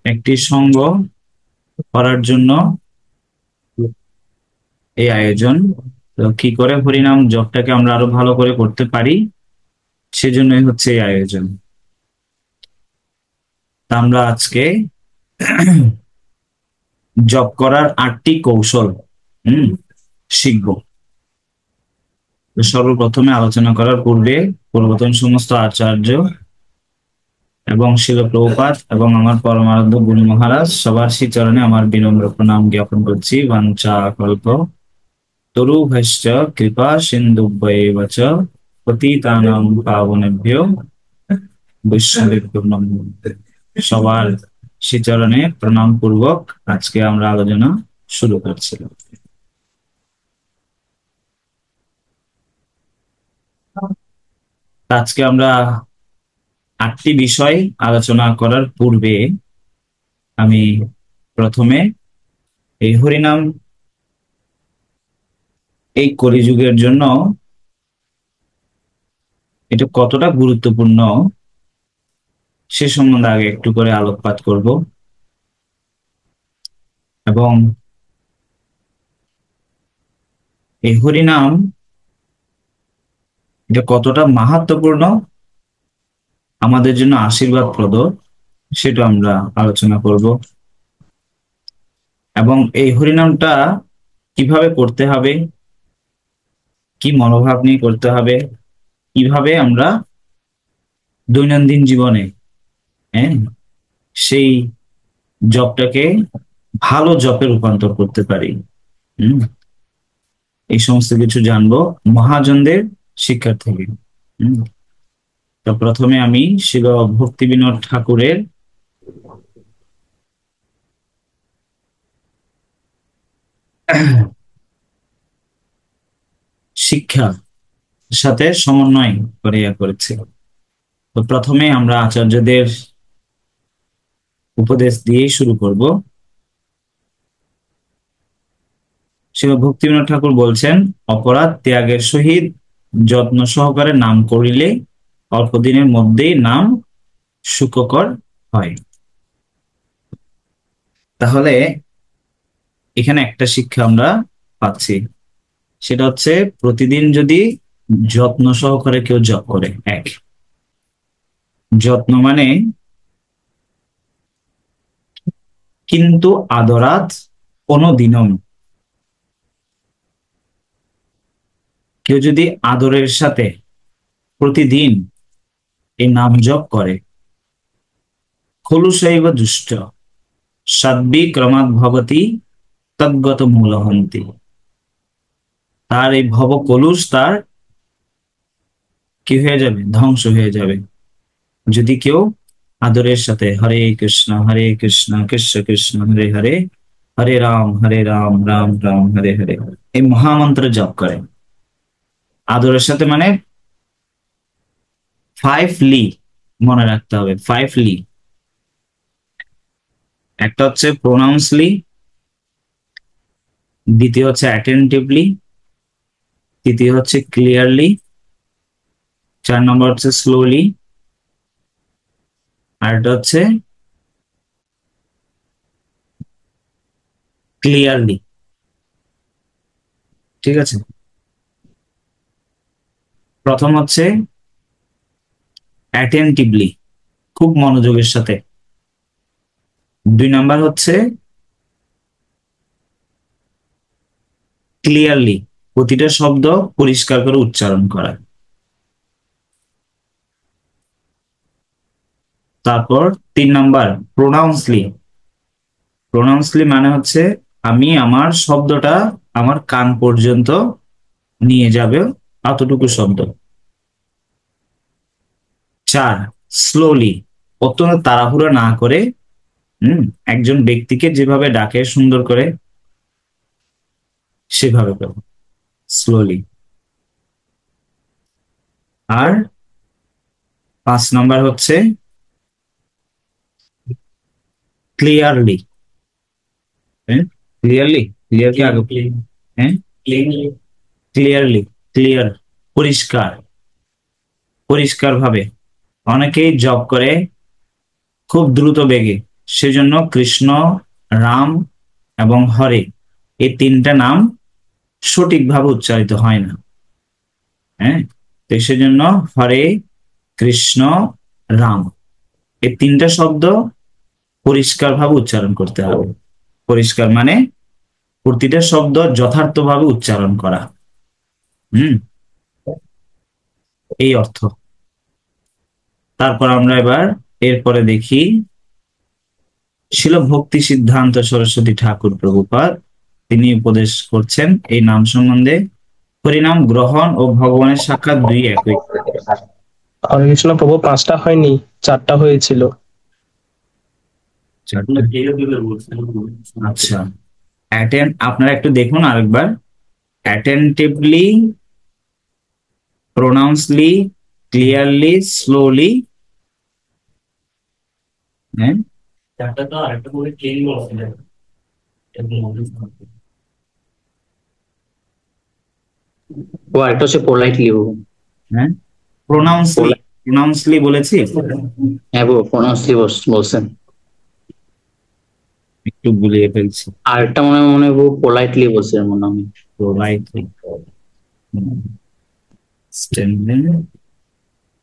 একটি সঙ্গ করার জন্য এই আয়োজন। তো কি করে হরিনাম জপটাকে আমরা আরো ভালো করে করতে পারি, সেজন্যই হচ্ছে এই আয়োজন। তা আমরা আজকে জপ করার 8টি কৌশল হুম শিখবো। তো সর্বপ্রথমে আলোচনা করার পূর্বে পূর্বতন সমস্ত আচার্য এবং শিল প্রভুপাদ এবং আমার পরমারাধ্য গুরু মহারাজ সবার শ্রীচরণে আমার বিনম্র প্রণাম জ্ঞাপন করছি। বাঞ্ছা কল্প তরুভ্যশ্চ কৃপা সিন্ধুভ্যেব চ পতিতানাং পাবনেভ্যো বৈষ্ণবেভ্যো নমো। সবার শ্রীচরণে প্রণাম পূর্বক আজকে আমরা আলোচনা শুরু করছিলাম। আজকে আমরা 8টি বিষয় আলোচনা করার পূর্বে আমি প্রথমে এই হরিনাম এই কলিযুগের জন্য এটা কতটা গুরুত্বপূর্ণ সে সম্বন্ধে আগে একটু করে আলোকপাত করব, এবং এই হরিনাম এটা কতটা মাহাত্ম্যপূর্ণ, আমাদের জন্য আশীর্বাদপ্রদ, সেটা আমরা আলোচনা করব। এবং এই হরিনামটা কিভাবে করতে হবে, কি মনোভাব নিয়ে করতে হবে, কিভাবে আমরা দৈনন্দিন জীবনে হ্যাঁ সেই জবটাকে ভালো জবে রূপান্তর করতে পারি। হম এই সমস্ত কিছু জানবো মহাজনদের শিক্ষার থেকে। হম তো প্রথমে আমি শিল ভক্তি বিনোদ ঠাকুরের শিক্ষা সাথে সমন্বয় করে করেছে। তো প্রথমে আমরা আচার্যদের উপদেশ দিয়েই শুরু করব। শিল ভক্তিবিনোদ ঠাকুর বলছেন, অপরাধ ত্যাগের সহিত যত্ন সহকারে নাম করিলে অল্প দিনের মধ্যেই নাম সুখকর হয়। তাহলে এখানে একটা শিক্ষা আমরা পাচ্ছি, সেটা হচ্ছে প্রতিদিন যদি যত্ন সহকারে কেউ জপ করে, যত্ন মানে কিন্তু আদরাত কোনদিনম, কেউ যদি আদরের সাথে প্রতিদিন এই নাম জপ করে, খলুশৈব দুষ্ট সাধ্বী ক্রমাৎ ভবতি তদ্গত মূলহন্তি, তার এই ভব কলুষ তার কি হয়ে যাবে, ধ্বংস হয়ে যাবে। যদি কেউ আদরের সাথে হরে কৃষ্ণ কৃষ্ণ কৃষ্ণ হরে হরে, হরে রাম রাম রাম হরে হরে এই মহামন্ত্র জপ করে আদরের সাথে, মানে 5 লি মনে রাখতে হবে। 5 লি, একটা হচ্ছে প্রোনাউন্সলি, দ্বিতীয় হচ্ছে অ্যাটেন্টিভলি, তৃতীয় হচ্ছে ক্লিয়ারলি, 4 নম্বর হচ্ছে স্লোলি, আর এটা হচ্ছে ক্লিয়ারলি। ঠিক আছে, প্রথম হচ্ছে অ্যাটেন্টিভলি, খুব মনোযোগের সাথে। 2 নম্বর হচ্ছে ক্লিয়ারলি, প্রতিটা শব্দ পরিষ্কার করে উচ্চারণ করা। তারপর 3 নম্বর প্রোনাউন্সলি, প্রোনাউন্সলি মানে হচ্ছে আমি আমার শব্দটা আমার কান পর্যন্ত নিয়ে যাবে, অতটুকু শব্দ। 4 স্লোলি, অত্যন্ত তাড়াহুড়ো না করে, একজন ব্যক্তিকে যেভাবে ডাকে সুন্দর করে সেভাবে করো, স্লোলি। আর 5 নম্বর হচ্ছে ক্লিয়ারলি। হ্যাঁ, ক্লিয়ারলি, ক্লিয়ার কি আগে, হ্যাঁ ক্লিয়ারলি, ক্লিয়ার পরিষ্কার, পরিষ্কার ভাবে অনেকেই জপ করে খুব দ্রুত বেগে, সেজন্য কৃষ্ণ, রাম এবং হরে এই তিনটা নাম সঠিকভাবে উচ্চারিত হয় না। হ্যাঁ, তো সেজন্য হরে কৃষ্ণ রাম এই তিনটা শব্দ পরিষ্কারভাবে উচ্চারণ করতে হবে। পরিষ্কার মানে প্রতিটা শব্দ যথার্থভাবে উচ্চারণ করা। হুম, এই অর্থ। তারপর আমরা এবার এরপরে দেখি শিল ভক্তি সিদ্ধান্ত সরস্বতী ঠাকুর প্রভুপাদ তিনি উপদেশ করছেন এই নাম সম্বন্ধে। হরিনাম গ্রহণ ও ভগবানের সাক্ষাৎ দুই একই। হরে কৃষ্ণ প্রভু, পাঁচটা হয়নি, চারটা হয়েছিল। আচ্ছা, আপনারা একটু দেখুন আরেকবার। Attentively, pronouncely, clearly, slowly. হ্যাঁ, ও একটা হচ্ছে পোলাইটলি। হ্যাঁ, প্রোনাউন্সলি, প্রোনাউন্সলি বলেছি, হ্যাঁ বো, প্রনাউন্সলি বলছেন। একটু গুলিয়ে ফেলছি। আর একটা মনে হয় মনে হয় পোলাইটলি বলছেন মনে হয়। Politely,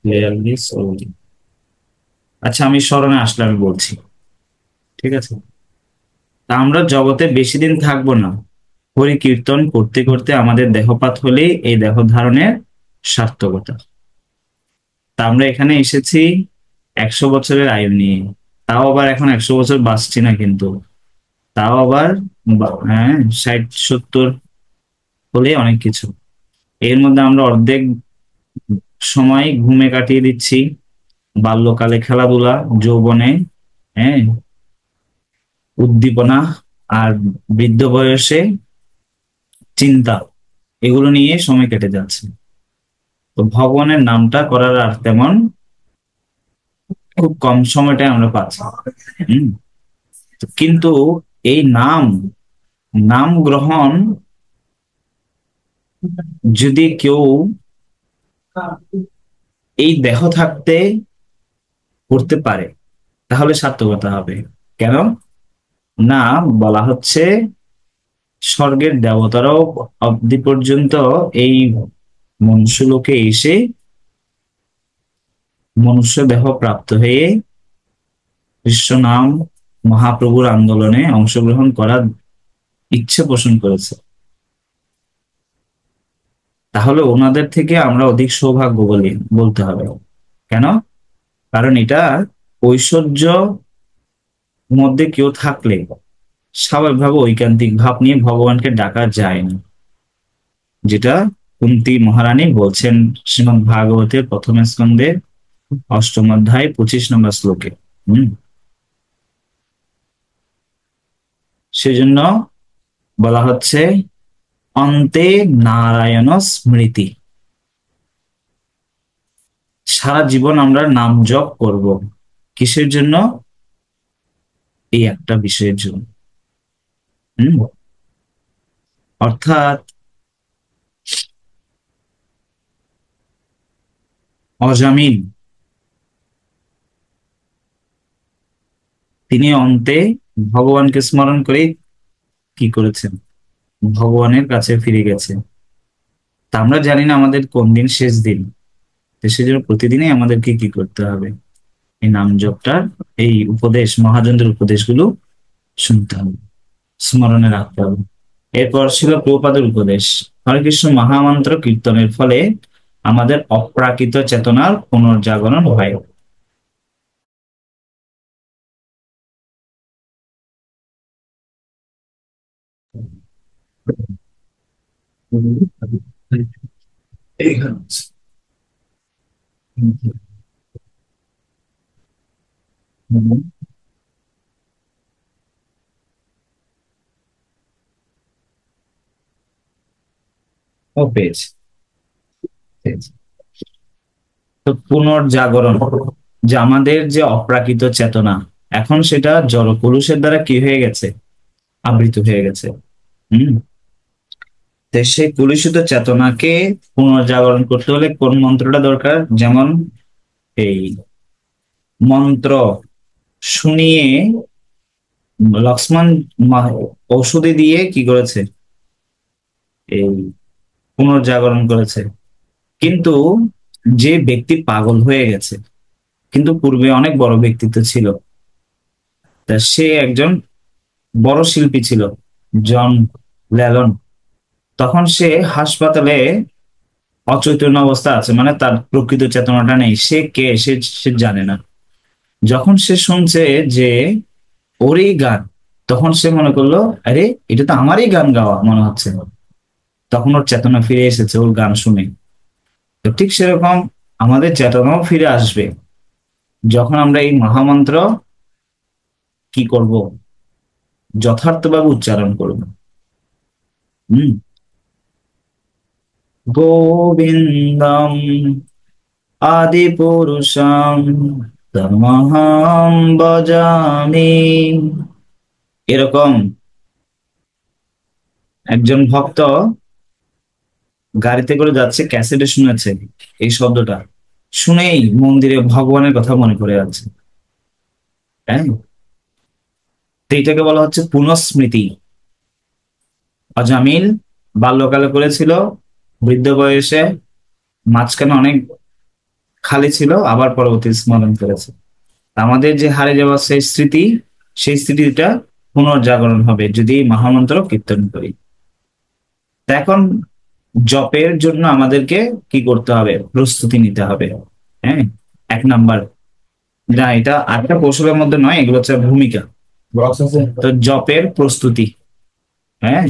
clearly, slowly. আচ্ছা, আমি স্মরণে আসলে আমি বলছি, ঠিক আছে? তা আমরা জগতে বেশি দিন থাকবো না। হরি কীর্তন করতে করতে আমাদের দেহপাত হলেই এই দেহ ধারণের সার্থকতা। তা আমরা এখানে এসেছি 100 বছরের আয়ু নিয়ে, তাও আবার এখন 100 বছর বাঁচছি না কিন্তু, তাও আবার হ্যাঁ 60-70 হলে অনেক কিছু। এর মধ্যে আমরা অর্ধেক সময় ঘুমে কাটিয়ে দিচ্ছি, বাল্যকালে খেলাধুলা, যৌবনে হ্যাঁ উদ্দীপনা, আর বৃদ্ধ বয়সে চিন্তা, এগুলো নিয়ে সময় কেটে যাচ্ছে। তো ভগবানের নামটা করার আর তেমন খুব কম সময়টাই আমরা পাচ্ছি। হম, কিন্তু এই নাম, নাম গ্রহণ যদি কেউ এই দেহ থাকতে করতে পারে তাহলে সার্থকতা হবে। কেন না, বলা হচ্ছে স্বর্গের দেবতারাও অবধি পর্যন্ত এই মনুষ্যলোকে এসে মনুষ্য দেহ প্রাপ্ত হয়ে কৃষ্ণ নাম মহাপ্রভুর আন্দোলনে অংশগ্রহণ করার ইচ্ছে পোষণ করেছে। তাহলে ওনাদের থেকে আমরা অধিক সৌভাগ্য বলি বলতে হবে। কেন? কারণ এটা ঐশ্বর্য মধ্যে কেউ থাকলে স্বাভাবিকভাবে ঐকান্তিক ভাব নিয়ে ভগবানকে ডাকা যায় না, যেটা কুন্তী মহারানী বলছেন শ্রীমদ্ ভাগবতের প্রথম স্কন্ধের 8ম অধ্যায় 25 নম্বর শ্লোকে। হম, সেজন্য বলা হচ্ছে অন্তে নারায়ণ স্মৃতি। সারা জীবন আমরা নাম জপ করব, কিসের জন্য? এই একটা বিষয়ের জন্য। হম, অর্থাৎ অজামিন তিনি অন্তে ভগবানকে স্মরণ করে কি করেছেন? ভগবানের কাছে ফিরে গেছে। তা আমরা জানি না আমাদের কোন দিন শেষ দিন, তো সেজন্য প্রতিদিনই আমাদেরকে কি করতে হবে? এই নাম জপটার, এই উপদেশ, মহাজনদের উপদেশগুলো শুনতে হবে, স্মরণে রাখতে হবে। এরপর ছিল প্রভুপাদের উপদেশ। হরে কৃষ্ণ মহামন্ত্র কীর্তনের ফলে আমাদের অপ্রাকৃত চেতনার পুনর্জাগরণ হয়। এইখানে আছে। হুম, ও পেয়েছে, পেয়েছে। তো পুনর্জাগরণ, যে আমাদের যে অপ্রাকৃত চেতনা এখন সেটা জড় কলুষের দ্বারা কি হয়ে গেছে? আবৃত হয়ে গেছে। হম, তো সেই কলুষিত চেতনাকে পুনর্জাগরণ করতে হলে কোন মন্ত্রটা দরকার? যেমন এই মন্ত্র শুনিয়ে লক্ষ্মণ ঔষধি দিয়ে কি করেছে, এই পুনর্জাগরণ করেছে। কিন্তু যে ব্যক্তি পাগল হয়ে গেছে, কিন্তু পূর্বে অনেক বড় ব্যক্তিত্ব ছিল, তা সে একজন বড় শিল্পী ছিল, জন ল্যালন। তখন সে হাসপাতালে অচৈতন্য অবস্থা আছে, মানে তার প্রকৃত চেতনাটা নেই, সে কে সে সে জানে না। যখন সে শুনছে যে ওরই গান, তখন সে মনে করলো, আরে এটা তো আমারই গান গাওয়া মনে হচ্ছে। তখন ওর চেতনা ফিরে এসেছে ওর গান শুনে। তো ঠিক সেরকম আমাদের চেতনাও ফিরে আসবে যখন আমরা এই মহামন্ত্র কি করব, যথার্থভাবে উচ্চারণ করব। হম। গোবিন্দম আদি পুরুষম তমহং ভজামি। এরকম একজন ভক্ত গাড়িতে করে যাচ্ছে, ক্যাসেটে শুনেছে এই শব্দটা, শুনেই মন্দিরে ভগবানের কথা মনে পড়ে যাচ্ছে। হ্যাঁ, তো এটাকে বলা হচ্ছে পুনঃস্মৃতি। অজামিল বাল্যকালে করেছিল, বৃদ্ধ বয়সে মাঝখানে অনেক খালি ছিল, আবার পরবর্তী স্মরণ করেছে। আমাদের যে হারিয়ে যাওয়া সেই স্মৃতি, সেই স্মৃতিটা পুনর্জাগরণ হবে যদি এই মহামন্ত্র কীর্তন করি। তা এখন জপের জন্য আমাদেরকে কি করতে হবে, প্রস্তুতি নিতে হবে। হ্যাঁ, এক নাম্বার, না এটা আটটা কৌশলের মধ্যে নয়, এগুলো হচ্ছে ভূমিকা। তো জপের প্রস্তুতি। হ্যাঁ,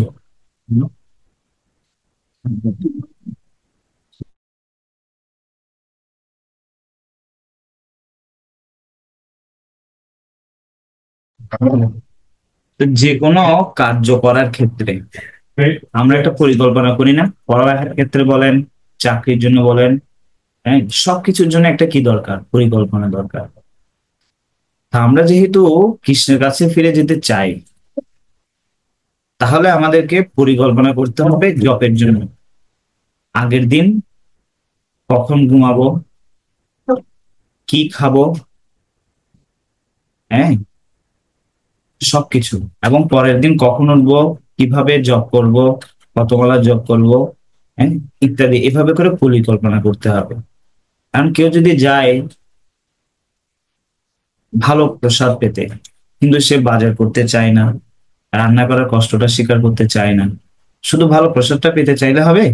তো যে কোনো কার্য করার ক্ষেত্রে আমরা একটা পরিকল্পনা করি না? পড়ালেখার ক্ষেত্রে বলেন, চাকরির জন্য বলেন, হ্যাঁ, সবকিছুর জন্য একটা কি দরকার, পরিকল্পনা দরকার। তা আমরা যেহেতু কৃষ্ণের কাছে ফিরে যেতে চাই, তাহলে আমাদেরকে পরিকল্পনা করতে হবে জপের জন্য। আগের দিন কখন ঘুমাবো, কি খাবো, হ্যাঁ, সবকিছু। এবং পরের দিন কখন উঠবো, কিভাবে জব করব, কতবেলা জব করব, হ্যাঁ, ইত্যাদি, এভাবে করে পরিকল্পনা করতে হবে। কারণ কেউ যদি যায় ভালো প্রসাদ পেতে, কিন্তু সে বাজার করতে চায় না, রান্না করার কষ্টটা স্বীকার করতে চায় না, শুধু ভালো প্রসাদটা পেতে চাইলে হবে?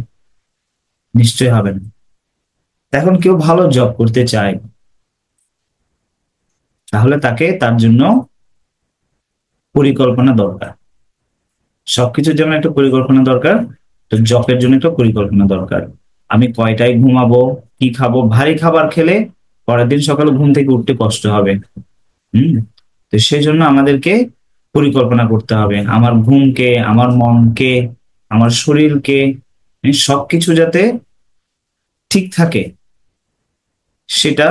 নিশ্চয়ই হবে না। এখন কেউ ভালো জব করতে চায়, তাহলে তাকে তার জন্য পরিকল্পনা দরকার। সবকিছুর জন্য একটা পরিকল্পনা দরকার, তো জবের জন্য একটা পরিকল্পনা দরকার। আমি কয়টায় ঘুমাবো, কি খাবো, ভারী খাবার খেলে পরের দিন সকালে ঘুম থেকে উঠতে কষ্ট হবে। হম। তো সেই জন্য আমাদেরকে পরিকল্পনা করতে হবে, আমার ঘুমকে, আমার মনকে, আমার শরীরকে, সবকিছু যাতে ঠিক থাকে, সেটা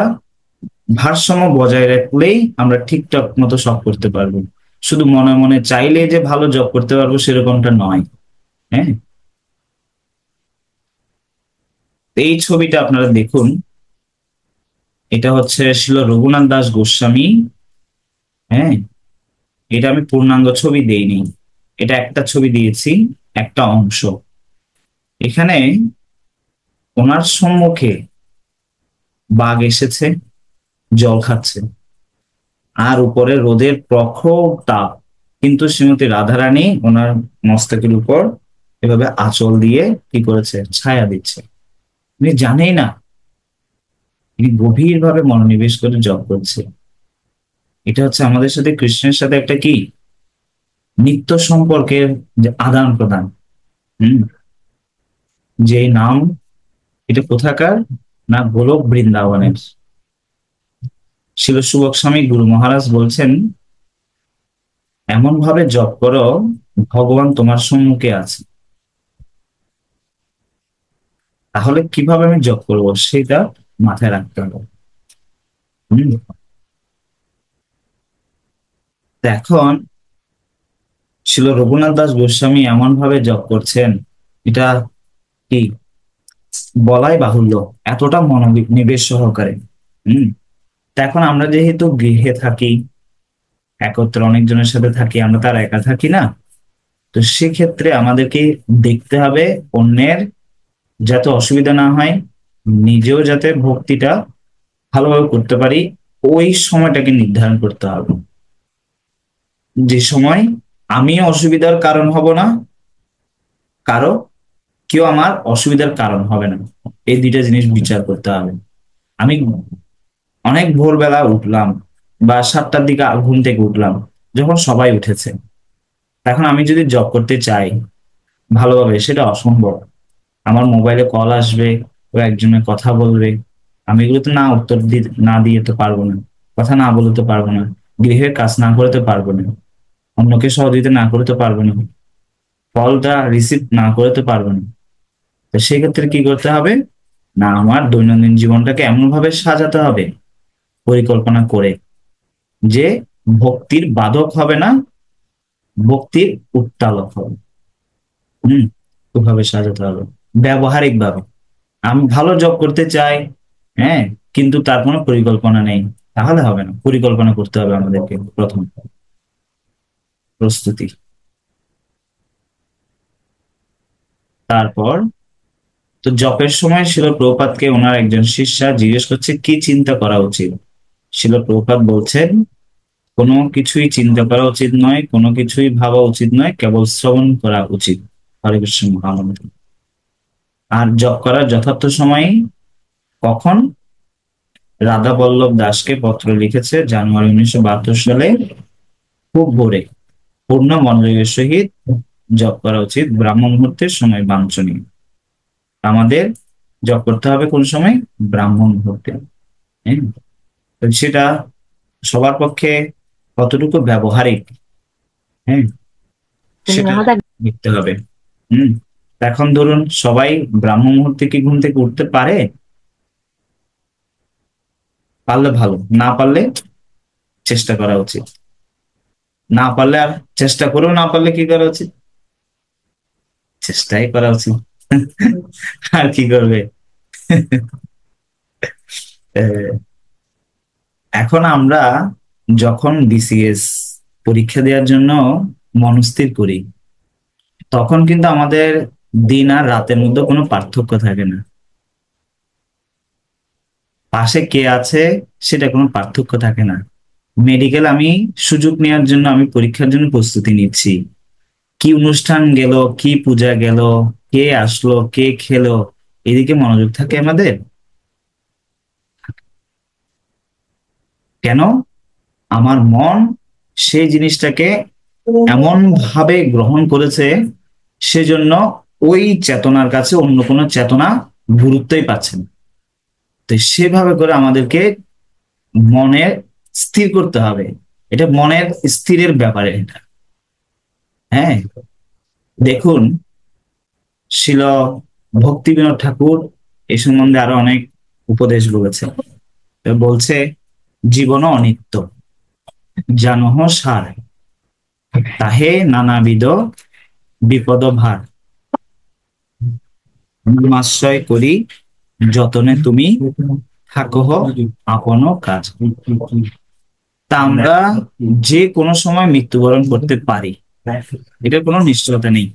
ভারসাম্য বজায় রাখলেই আমরা ঠিকঠাক মতো সব করতে পারবো। শুধু মনে মনে চাইলে যে ভালো জব করতে পারবো সেরকমটা নয়। হ্যাঁ, এই ছবিটা আপনারা দেখুন, এটা হচ্ছে শিল রঘুনাথ দাস গোস্বামী। হ্যাঁ, এটা আমি পূর্ণাঙ্গ ছবি দেইনি, এটা একটা ছবি দিয়েছি, একটা অংশ। এখানে ওনার সম্মুখে বাঘ এসেছে, জল খাচ্ছে, আর উপরে রোদের প্রখর তাপ, কিন্তু শ্রীমতী রাধারানী ওনার মস্তকের উপর এভাবে আঁচল দিয়ে কি করেছে, ছায়া দিচ্ছে। উনি জানেই না, তিনি গভীরভাবে মনোনিবেশ করে জপ করছে। এটা হচ্ছে আমাদের সাথে কৃষ্ণের সাথে একটা কি নিত্য সম্পর্কের যে আদান প্রদান। হম। যে নাম, এটা কোথাকার, না গোলক বৃন্দাবনের। শিল সুবক স্বামী গুরু মহারাজ বলছেন, এমন ভাবে জপ করো ভগবান তোমার সম্মুখে আছে। তাহলে কিভাবে আমি জপ করব সেটা মাথায় রাখতে হবে। হম। তো এখন শিল রঘুনাথ দাস গোস্বামী এমন ভাবে জপ করছেন, এটা কি বলাই বাহুল্য, এতটা মনোনিবেশ সহকারে। হম। তা এখন আমরা যেহেতু গৃহে থাকি, একত্রে অনেকজনের সাথে থাকি, আমরা তার একা থাকি না। তো সেক্ষেত্রে আমাদেরকে দেখতে হবে অন্যের যাতে অসুবিধা না হয়, নিজেও যাতে ভক্তিটা ভালোভাবে করতে পারি, ওই সময়টাকে নির্ধারণ করতে হবে। যে সময় আমিও অসুবিধার কারণ হব না, কারো কেউ আমার অসুবিধার কারণ হবে না। এই দুইটা জিনিস বিচার করতে হবে। আমি অনেক ভোরবেলা উঠলাম বা 7টার দিকে ঘুম থেকে উঠলাম, যখন সবাই উঠেছে, এখন আমি যদি জব করতে চাই ভালোভাবে, সেটা অসম্ভব। আমার মোবাইলে কল আসবে, ও একজনের কথা বলবে, আমি এগুলো তো না উত্তর না দিয়ে তো পারবো না, কথা না বলে তো পারবো না, গৃহের কাজ না করে তো পারবো না, অন্যকে সহযোগিতা না করে তো পারবো না, কলটা রিসিভ না করে তো পারবো না। তো সেক্ষেত্রে কি করতে হবে, না আমার দৈনন্দিন জীবনটাকে এমন ভাবে সাজাতে হবে পরিকল্পনা করে, যে ভক্তির বাধক হবে না, ভক্তির উত্তালক হবে। হম, ওভাবে সাজাতে হবে ব্যবহারিক ভাবে। আমি ভালো জব করতে চাই, হ্যাঁ, কিন্তু তার কোনো পরিকল্পনা নেই, তাহলে হবে না। পরিকল্পনা করতে হবে আমাদেরকে প্রথম, প্রস্তুতি। তারপর তো জবের সময় শিল প্রভুপাদকে ওনার একজন শিষ্যা জিজ্ঞেস করছে কি চিন্তা করা উচিত। শিল প্রভুপাদ বলছেন কোনো কিছুই চিন্তা করা উচিত নয়, কোনো কিছুই ভাবা উচিত নয়, কেবল শ্রবণ করা উচিত হরে কৃষ্ণ মহামন্ত্র। আর জব করার যথার্থ সময় কখন? রাধা বল্লভ দাসকে পত্র লিখেছে জানুয়ারি 1972 সালে, খুব ভোরে পূর্ণ মনোযোগের সহিত জপ করা উচিত, ব্রাহ্ম মুহূর্তের সময় বাঞ্ছনীয়। আমাদের জপ করতে হবে কোন সময়? ব্রাহ্ম মুহূর্তে। হ্যাঁ, তো সেটা সবার পক্ষে কতটুকু ব্যবহারিক, হ্যাঁ, সেটা দেখতে হবে। হম, এখন ধরুন সবাই ব্রাহ্ম মুহূর্তে কি ঘুম থেকে উঠতে পারে? পারলে ভালো, না পারলে চেষ্টা করা উচিত। না পারলে আর চেষ্টা করেও না পারলে কি করা উচিত? চেষ্টাই করা উচিত। আর কি করবে? আহ, এখন আমরা যখন বিসিএস পরীক্ষা দেওয়ার জন্য মনস্থির করি, তখন কিন্তু আমাদের দিন আর রাতের মধ্যে কোনো পার্থক্য থাকে না। পাশে কে আছে সেটা কোনো পার্থক্য থাকে না। মেডিকেল আমি সুযোগ নেওয়ার জন্য আমি পরীক্ষার জন্য প্রস্তুতি নিচ্ছি, কি অনুষ্ঠান গেল, কি পূজা গেল, কে আসলো, কে খেলো, এদিকে মনোযোগ থাকে আমাদের। কেন? আমার মন সেই জিনিসটাকে এমন ভাবে গ্রহণ করেছে, সেজন্য ওই চেতনার কাছে অন্য কোনো চেতনা গুরুত্বই পাচ্ছে না। তো সেভাবে করে আমাদেরকে মনে স্থির করতে হবে। এটা মনের স্থিরের ব্যাপারে এটা। হ্যাঁ, দেখুন শিল ভক্তিবিনোদ ঠাকুর এই সম্বন্ধে আরো অনেক উপদেশ বলেছে। তো বলছে জীবন অনিত্য, জানহ সার, তাহে নানাবিধ বিপদ ভার, আশ্রয় করি যতনে তুমি থাকহ আপন কাজ। তা আমরা যে কোনো সময় মৃত্যুবরণ করতে পারি, এটার কোনো নিশ্চয়তা নেই।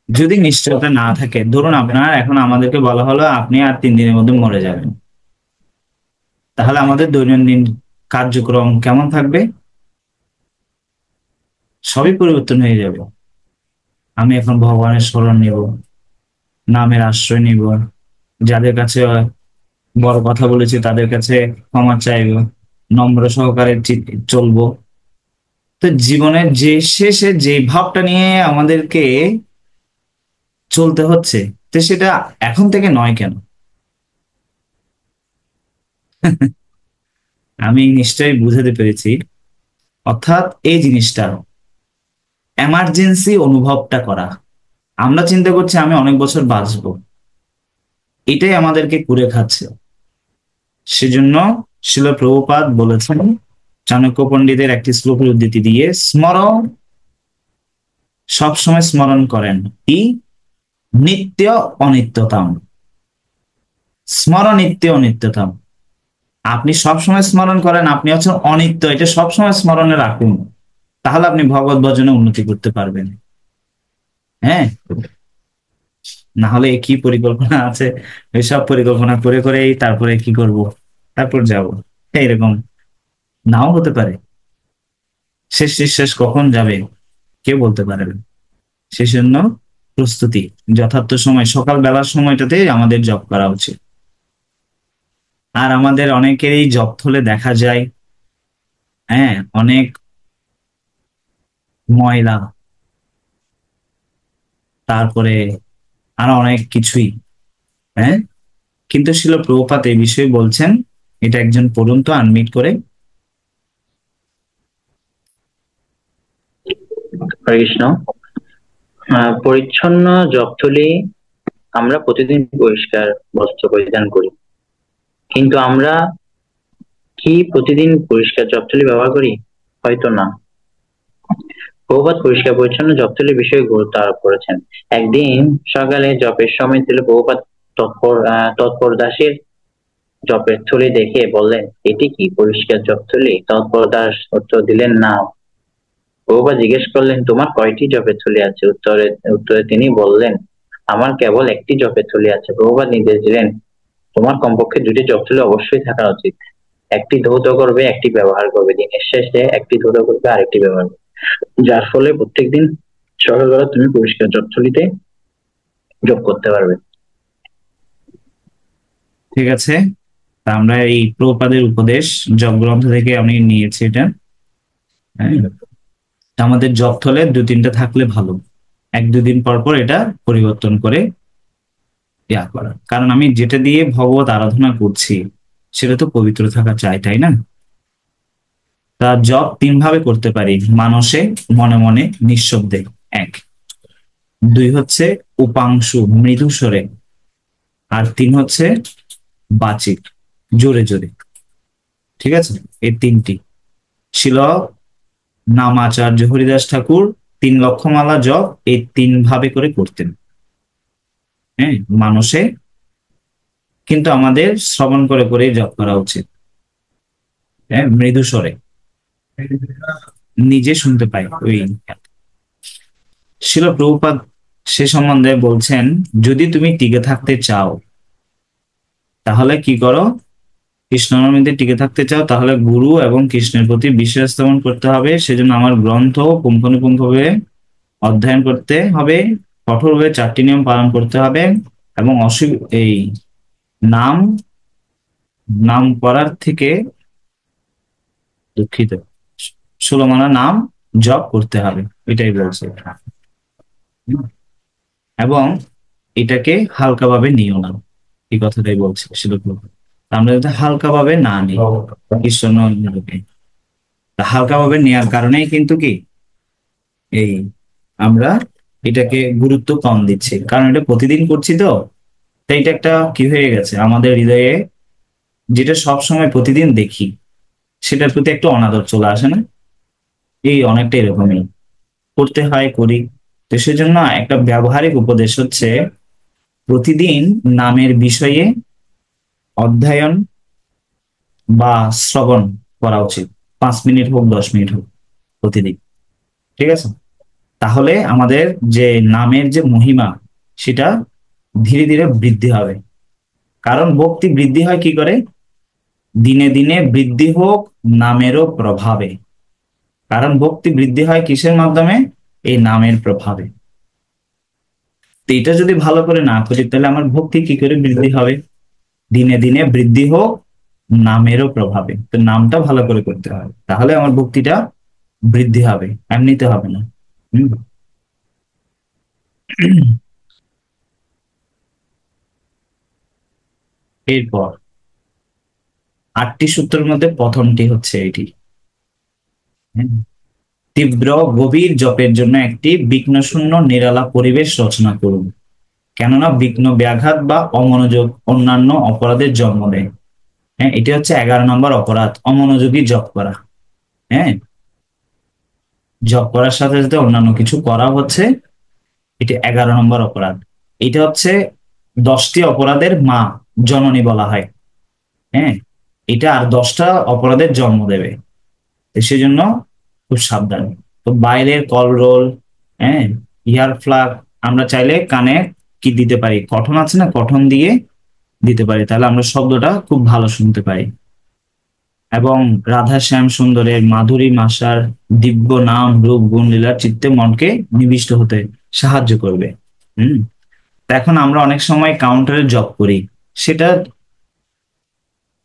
যদি নিশ্চয়তা না থাকে, ধরুন আপনার এখন আমাদেরকে বলা হলো আপনি আর 3 দিনের মধ্যে মরে যাবেন, তাহলে আমাদের দৈনন্দিন কার্যক্রম কেমন থাকবে? সবই পরিবর্তন হয়ে যাবে। আমি এখন ভগবানের শরণ নিব, নামের আশ্রয় নিব, যাদের কাছে বড় কথা বলেছি তাদের কাছে ক্ষমা চাইবো, নম্র সহকারে চলবো। তো জীবনের যে শেষে যে ভাবটা নিয়ে আমাদেরকে চলতে হচ্ছে, তো সেটা এখন থেকে নয় কেন? আমি নিশ্চয়ই বুঝাতে পেরেছি। অর্থাৎ এই জিনিসটা এমার্জেন্সি অনুভবটা করা। আমরা চিন্তা করছি আমি অনেক বছর বাঁচবো, এটাই আমাদেরকে কুরে খাচ্ছে। সেজন্য শিল প্রভুপাদ বলেছেন চাণক্য পণ্ডিতের একটি শ্লোকের উদ্ধৃতি দিয়ে, স্মরণ, সবসময় স্মরণ করেন কি? নিত্য অনিত্যতাম। স্মরণ নিত্য অনিত্যতাম। আপনি সবসময় স্মরণ করেন, আপনি হচ্ছেন অনিত্য, এটা সবসময় স্মরণে রাখুন, তাহলে আপনি ভগবত ভজনে উন্নতি করতে পারবেন। হ্যাঁ, না হলে কি পরিকল্পনা আছে, এসব পরিকল্পনা করে করেই তারপরে কি করব, তারপর যাব, এইরকম নাও হতে পারে। শেষ নিঃশ্বাস কখন যাবে কেউ বলতে পারে না। সেজন্য প্রস্তুতি, যথার্থ সময় সকাল বেলার সময়টাতে আমাদের জব করা উচিত। আর আমাদের অনেকেরই জব থলে দেখা যায়, হ্যাঁ, অনেক ময়লা, তারপরে আরো অনেক কিছুই। হ্যাঁ, কিন্তু শিল প্রভুপাদ এই বিষয়ে বলছেন, এটা একজন পড়ুন তো আনমিট করে। হরে কৃষ্ণ। পরিচ্ছন্ন জপথলি আমরা প্রতিদিন পরিষ্কার বস্ত্র পরিধান করি, কিন্তু আমরা কি প্রতিদিন পরিষ্কার জপথলি ব্যবহার করি? হয়তো না। প্রভুপাদ পরিষ্কার পরিচ্ছন্ন জপথলির বিষয়ে গুরুত্ব আরোপ করেছেন। একদিন সকালে জপের সময় ছিল, প্রভুপাদ তৎপর দাসের জপের থলি দেখে বললেন, এটি কি পরিষ্কার জপথলি? তৎপর দাস উত্তর দিলেন, না। প্রভুপাদ জিজ্ঞেস করলেন, তোমার কয়টি জপের থলি আছে? উত্তরে উত্তরে তিনি বললেন, আমার কেবল একটি জপের থলি আছে। প্রভুপাদ নির্দেশ দিলেন, তোমার কমপক্ষে দুটি জপথলি অবশ্যই থাকা উচিত। একটি ধৌত করবে, একটি ব্যবহার করবে। দিনের শেষে একটি ধৌত করবে, আরেকটি ব্যবহার করবে, যার ফলে প্রত্যেকদিন সকালবেলা তুমি পরিষ্কার জপথলিতে যোগ করতে পারবে। ঠিক আছে, তা আমরা এই প্রভুপাদের উপদেশ জব গ্রন্থ থেকে আমি নিয়েছি এটা। হ্যাঁ, তা আমাদের জব থলে দু তিনটা থাকলে ভালো, এক দুদিন পর পর এটা পরিবর্তন করে ইয়া করা, কারণ আমি যেটা দিয়ে ভগবত আরাধনা করছি সেটা তো পবিত্র থাকা চাই, তাই না? তা জব তিন ভাবে করতে পারি, মানসে, মনে মনে, নিঃশব্দে। এক। দুই হচ্ছে উপাংশু, মৃদু স্বরে। আর তিন হচ্ছে বাচিক, জোরে জোরে। ঠিক আছে, এই তিনটি ছিল নামাচার্য হরিদাস ঠাকুর 3 লক্ষমালা জপ এই তিন ভাবে করে করতেন। হ্যাঁ, মানুষে, কিন্তু আমাদের শ্রবণ করে করে জপ করা উচিত। হ্যাঁ, মৃদু স্বরে, নিজে শুনতে পাই ওই। শিল প্রভুপাদ সে সম্বন্ধে বলছেন, যদি তুমি টিকে থাকতে চাও তাহলে কি করো, কৃষ্ণনবমীতে টিকে থাকতে চাও তাহলে গুরু এবং কৃষ্ণের প্রতি বিশ্বাস স্থাপন করতে হবে। সেজন্য আমার গ্রন্থ পুঙ্খানুপুঙ্খভাবে অধ্যয়ন করতে হবে, কঠোরভাবে 4টি নিয়ম পালন করতে হবে, এবং এই নাম নাম করার থেকে, দুঃখিত, 16 মালা নাম জপ করতে হবে, এটাই বলছে। হুম, এবং এটাকে হালকাভাবে নিও না, এই কথাটাই বলছে শিলপ্রভু। আমরা যাতে হালকাভাবে না নিই কৃষ্ণকে, তা হালকাভাবে নেওয়ার কারণেই কিন্তু কি এই আমরা এটাকে গুরুত্ব কম দিচ্ছি, কারণ এটা প্রতিদিন করছি তো। তাই এটা একটা কি হয়ে গেছে আমাদের হৃদয়ে, যেটা সব সময় প্রতিদিন দেখি সেটার প্রতি একটু অনাদর চলে আসে না? এই অনেকটা এরকমই করতে হয়, করি। তো সেজন্য একটা ব্যবহারিক উপদেশ হচ্ছে, প্রতিদিন নামের বিষয়ে অধ্যয়ন বা শ্রবণ করা উচিত, 5 মিনিট হোক 10 মিনিট হোক প্রতিদিন। ঠিক আছে, তাহলে আমাদের যে নামের যে মহিমা সেটা ধীরে ধীরে বৃদ্ধি হবে। কারণ ভক্তি বৃদ্ধি হয় কি করে? দিনে দিনে বৃদ্ধি হোক নামেরও প্রভাবে। কারণ ভক্তি বৃদ্ধি হয় কিসের মাধ্যমে? এই নামের প্রভাবে। তো এটা যদি ভালো করে না করি তাহলে আমার ভক্তি কি করে বৃদ্ধি হবে? দিনে দিনে বৃদ্ধি হোক নামেরও প্রভাবে। তো নামটা ভালো করে করতে হবে, তাহলে আমার ভক্তিটা বৃদ্ধি হবে, এমনিতে হবে না। হম এরপর 8টি সূত্রের মধ্যে প্রথমটি হচ্ছে এটি। হ্যাঁ, তীব্র গভীর জপের জন্য একটি বিঘ্নশূন্য নিরালা পরিবেশ রচনা করুন, কেননা বিঘ্ন ব্যাঘাত বা অমনোযোগ অন্যান্য অপরাধের জন্ম দেয়। হ্যাঁ, এটি হচ্ছে 11 নম্বর অপরাধ, অমনোযোগী জপ করা। হ্যাঁ, জপ করার সাথে সাথে অন্যান্য কিছু করা হচ্ছে, এটি 11 নম্বর অপরাধ। এটা হচ্ছে 10টি অপরাধের মা, জননী বলা হয়। হ্যাঁ, এটা আর 10টা অপরাধের জন্ম দেবে। তো সেজন্য খুব সাবধান। তো বাইরের কলরোল, হ্যাঁ, ইয়ার প্লাগ, আমরা চাইলে কানে কি দিতে পারি, কটন আছে না, কটন দিয়ে দিতে পারি, তাহলে আমরা শব্দটা খুব ভালো শুনতে পাই। এবং রাধা শ্যাম সুন্দরের মাধুরী মাসার দিব্য নাম রূপ গুণ লীলার চিত্তে মনকে নিবিষ্ট হতে সাহায্য করবে। হুম। তা এখন আমরা অনেক সময় কাউন্টারে জব করি, সেটা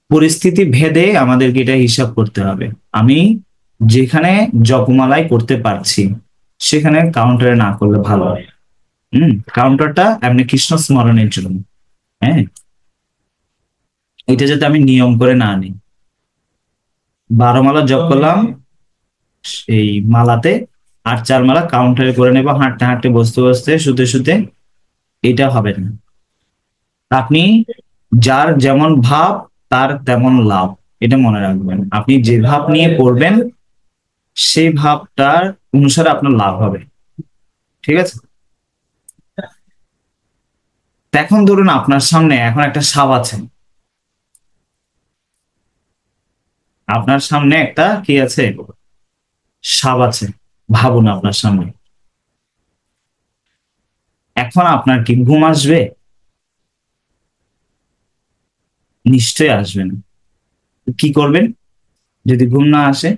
পরিস্থিতি ভেদে আমাদেরকে এটা হিসাব করতে হবে। আমি যেখানে জপমালাই করতে পারছি সেখানে কাউন্টারে না করলে ভালো হয়। কাউন্টারটা এমনি কৃষ্ণ স্মরণের জন্য। হ্যাঁ, এটা যাতে আমি নিয়ম করে না নিই। 12 মালা জপ করলাম এই মালাতে, আর 4 মালা কাউন্টারে করে নেবো হাঁটতে হাঁটতে, বসতে বসতে, শুতে শুতে, এটা হবে না। আপনি যার যেমন ভাব তার তেমন লাভ, এটা মনে রাখবেন। আপনি যে ভাব নিয়ে পড়বেন সেই ভাবটার অনুসারে আপনার লাভ হবে। ঠিক আছে? তো এখন ধরুন আপনার সামনে এখন একটা সাপ আছে, আপনার সামনে একটা কি আছে, সাপ আছে, ভাবুন আপনার সামনে। এখন আপনার কি ঘুম আসবে? নিশ্চয়ই আসবে না। কি করবেন যদি ঘুম না আসে?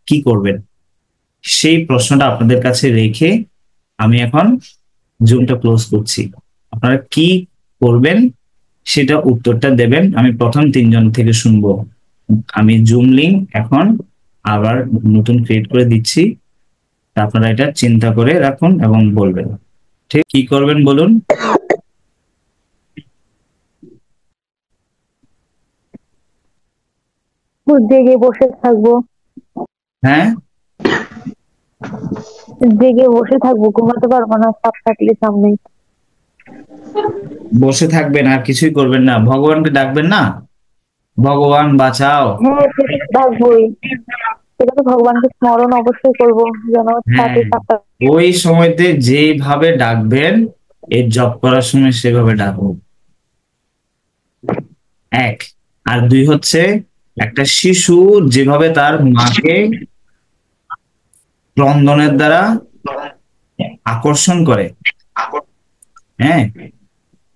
কি করবেন? সেই প্রশ্নটা আপনাদের কাছে রেখে আমি এখন জুমটা ক্লোজ করছি। আপনারা কি করবেন সেটা উত্তরটা দেবেন। আমি প্রথম 3জন থেকে শুনবো। আমি জুম লিংক এখন আবার নতুন ক্রিয়েট করে দিচ্ছি, আপনারা এটা চিন্তা করে রাখুন এবং বলবেন। ঠিক কি করবেন বলুন? জেগে বসে থাকবো। হ্যাঁ, জেগে বসে থাকবো, ঘুমাতে পারবো না সাপ থাকলে সামনে। বসে থাকবেন আর কিছুই করবেন না, ভগবানকে ডাকবেন না, ভগবান বাঁচাও। হ্যাঁ, সেটা তো থাকবোই, সেটা তো ভগবানকে স্মরণ অবশ্যই করবো যেন হ্যাঁ, সাথে সাপটা। ওই সময়তে যেভাবে ডাকবেন, এর জব করার সময় সেভাবে ডাকবো। এক। আর দুই হচ্ছে, একটা শিশু যেভাবে তার মাকে ক্রন্দনের দ্বারা আকর্ষণ করে, হ্যাঁ,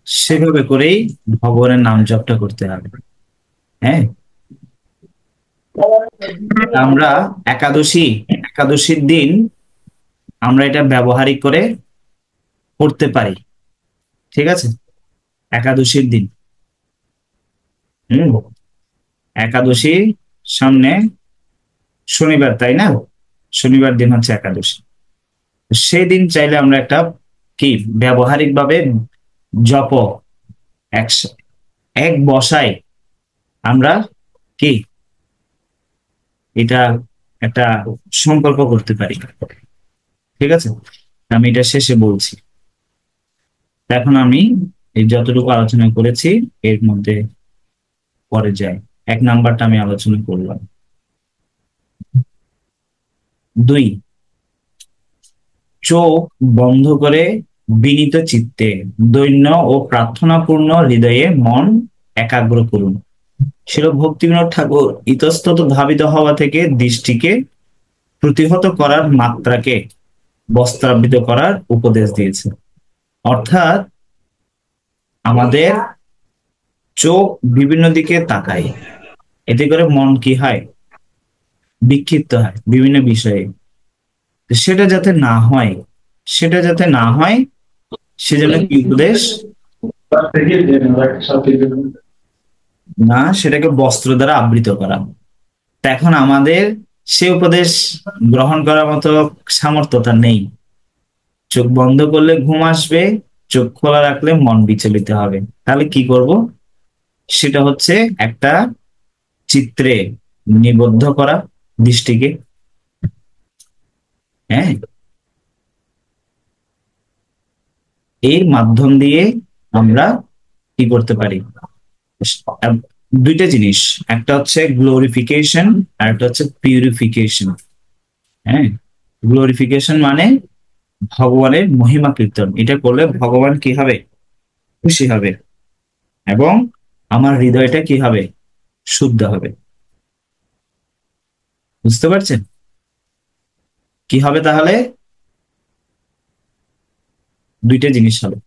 সেভাবে করেই ভগবানের নাম জপটা করতে হবে। হ্যাঁ, আমরা একাদশীর দিন আমরা এটা ব্যবহারিক করে করতে পারি। ঠিক আছে? একাদশীর দিন, হম, একাদশী সামনে শনিবার, তাই না? শনিবার দিন হচ্ছে একাদশী। সেই দিন চাইলে আমরা একটা কি ব্যবহারিক ভাবে জপ একশ- এক বসায় আমরা কি এটা একটা সংকল্প করতে পারি। ঠিক আছে? আমি এটা শেষে বলছি। এখন আমি এই যতটুকু আলোচনা করেছি এর মধ্যে পরে যাই। 1 নাম্বারটা আমি আলোচনা করলাম। 2, চোখ বন্ধ করে বিনীত চিত্তে দৈন্য ও প্রার্থনাপূর্ণ হৃদয়ে মন একাগ্র করুন। শিল ভক্তিবিনোদ ঠাকুর ইতস্তত ধাবিত হওয়া থেকে দৃষ্টিকে প্রতিহত করার মাত্রাকে বস্ত্রাবৃত করার উপদেশ দিয়েছে। অর্থাৎ আমাদের চোখ বিভিন্ন দিকে তাকায়, এতে করে মন কি হয়, বিক্ষিপ্ত হয় বিভিন্ন বিষয়ে। তো সেটা যাতে না হয়, সেটা যাতে না হয় সেজন্য কি উপদেশ না, সেটাকে বস্ত্র দ্বারা আবৃত করা। তা এখন আমাদের সে উপদেশ গ্রহণ করার মতো সামর্থ্যতা নেই। চোখ বন্ধ করলে ঘুম আসবে, চোখ খোলা রাখলে মন বিচলিত হবে। তাহলে কি করব? সেটা হচ্ছে একটা চিত্রে নিবদ্ধ করা দৃষ্টিকে। হ্যাঁ, এর মাধ্যম দিয়ে আমরা কি করতে পারি? দুইটা জিনিস, একটা হচ্ছে গ্লোরিফিকেশন আর একটা হচ্ছে পিউরিফিকেশন। হ্যাঁ, গ্লোরিফিকেশন মানে ভগবানের মহিমা কীর্তন। এটা করলে ভগবান কি হবে? খুশি হবে এবং আমার হৃদয়টা কি হবে? শুদ্ধ হবে। বুঝতে পারছেন কি হবে তাহলে? দুইটা জিনিস হবে।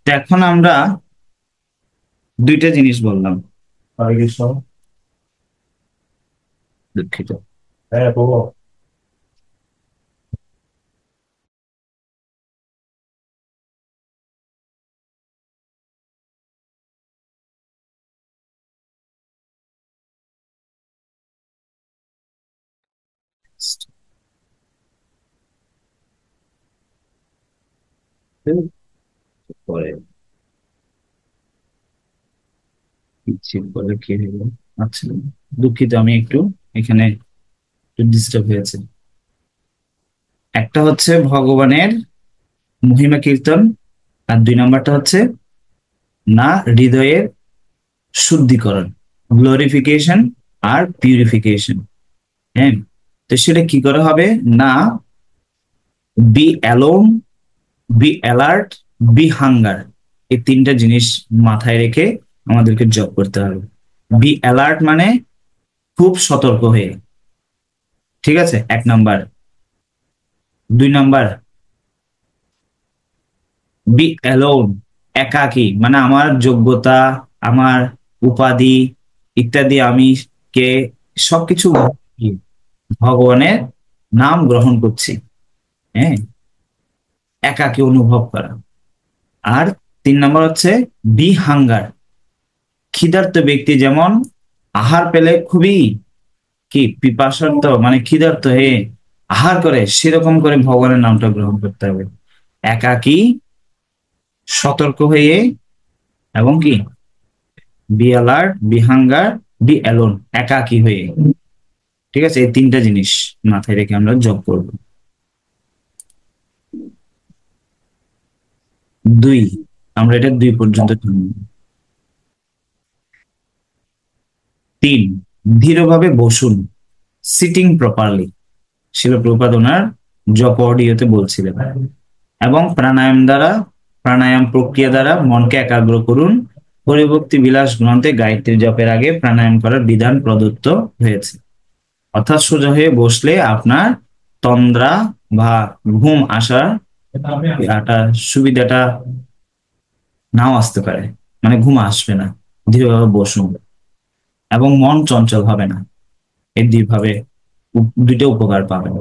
তো এখন আমরা দুইটা জিনিস বললাম। হরে কৃষ্ণ। দুঃখিত। হ্যাঁ বলো। পরে চেক করে কি হলো? আচ্ছা, দুঃখিত, আমি একটু এখানে একটু ডিস্টার্ব হয়েছে। একটা হচ্ছে ভগবানের মহিমা কীর্তন, আর দুই নাম্বারটা হচ্ছে না হৃদয়ের শুদ্ধিকরণ, গ্লোরিফিকেশন আর পিউরিফিকেশন। হ্যাঁ, তো সেটা কি করে হবে? না be alone, be alert, be hunger, এই তিনটা জিনিস মাথায় রেখে আমাদেরকে জব করতে হবে। বি অ্যালার্ট মানে খুব সতর্ক হয়ে, ঠিক আছে, এক নাম্বার। দুই নাম্বার বি অ্যালোন, একাকী, মানে আমার যোগ্যতা, আমার উপাধি ইত্যাদি, আমি কে, সবকিছু ভগবানের নাম গ্রহণ করছি। হ্যাঁ, একাকী অনুভব করা। আর তিন নম্বর হচ্ছে বি হাঙ্গার, ক্ষুধার্ত ব্যক্তি যেমন আহার পেলে খুবই কি পিপাসার্ত, মানে ক্ষুধার্ত হয়ে আহার করে, সেরকম করে ভগবানের নামটা গ্রহণ করতে হবে। একাকী, সতর্ক হয়ে, এবং কি be alert, be hunger, be alone, একাকী হয়ে। ঠিক আছে, এই তিনটা জিনিস মাথায় রেখে আমরা জব করব। দুই, আমরা এটা দুই পর্যন্ত শুনবো। তিন, ধীরভাবে বসুন, সিটিং প্রপারলি, শিল প্রপাদ ওনার জপ অডিওতে বলছিলেন। এবং প্রাণায়াম প্রক্রিয়া দ্বারা মনকে একাগ্র করুন। হরিভক্তি বিলাস গ্রন্থে গায়ত্রী জপের আগে প্রাণায়াম করার বিধান প্রদত্ত হয়েছে। অর্থাৎ সোজা হয়ে বসলে আপনার তন্দ্রা বা ঘুম আসার একটা সুবিধাটা নাও আসতে পারে, মানে ঘুম আসবে না। ধীরভাবে বসুন এবং মন চঞ্চল হবে না। এই দুইটা উপকার পাবেন।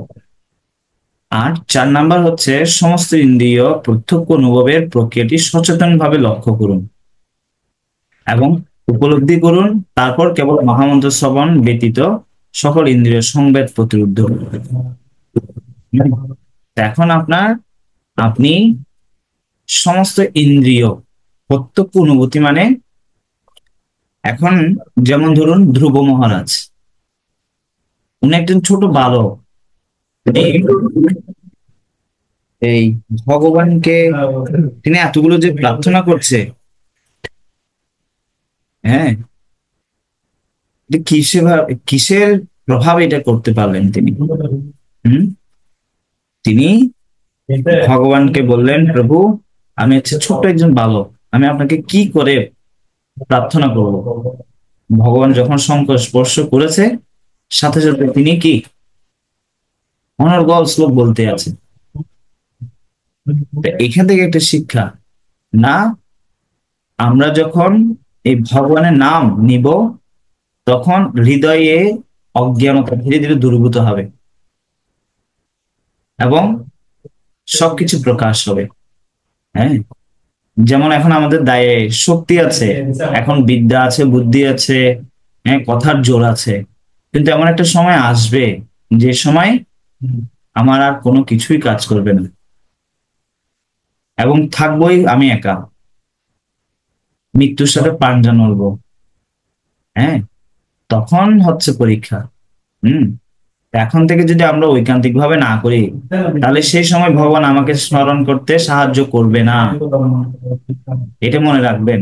আর চার নাম্বার হচ্ছে সমস্ত ইন্দ্রিয় প্রত্যক্ষ অনুভবের প্রক্রিয়াটি সচেতনভাবে লক্ষ্য করুন এবং উপলব্ধি করুন। তারপর কেবল মহামন্ত্র শ্রবণ ব্যতীত সকল ইন্দ্রিয় সংবেদ প্রতিরুদ্ধ করুন। এখন আপনি সমস্ত ইন্দ্রিয় প্রত্যক্ষ অনুভূতি, মানে এখন যেমন ধরুন ধ্রুব মহারাজ, উনি একজন ছোট বালক, এই ভগবানকে তিনি এতগুলো যে প্রার্থনা করছে, হ্যাঁ, কিসের প্রভাবে এটা করতে পারলেন তিনি? হুম, তিনি ভগবানকে বললেন, প্রভু আমি হচ্ছে ছোট্ট একজন বালক, আমি আপনাকে কি করে প্রার্থনা করব? ভগবান যখন শঙ্কর স্পর্শ করেছে, সাথে সাথে তিনি কি অনর্গল শ্লোক বলতে আছে। এখান থেকে একটা শিক্ষা, না আমরা যখন এই ভগবানের নাম নিব, তখন হৃদয়ে অজ্ঞানতা ধীরে ধীরে দূরীভূত হবে এবং সবকিছু প্রকাশ হবে। হ্যাঁ, যেমন এখন আমাদের দায়ে শক্তি আছে, এখন বিদ্যা আছে, বুদ্ধি আছে, হ্যাঁ, কথার জোর আছে, কিন্তু এমন একটা সময় আসবে যে সময় আমার আর কোনো কিছুই কাজ করবে না। এবং থাকবোই আমি একা, মৃত্যুর সাথে পাঞ্জা নড়বো। হ্যাঁ, তখন হচ্ছে পরীক্ষা। হুম। এখন থেকে যদি আমরা ঐকান্তিক ভাবে না করি, তাহলে সেই সময় ভগবান আমাকে স্মরণ করতে সাহায্য করবে না। এটা মনে রাখবেন।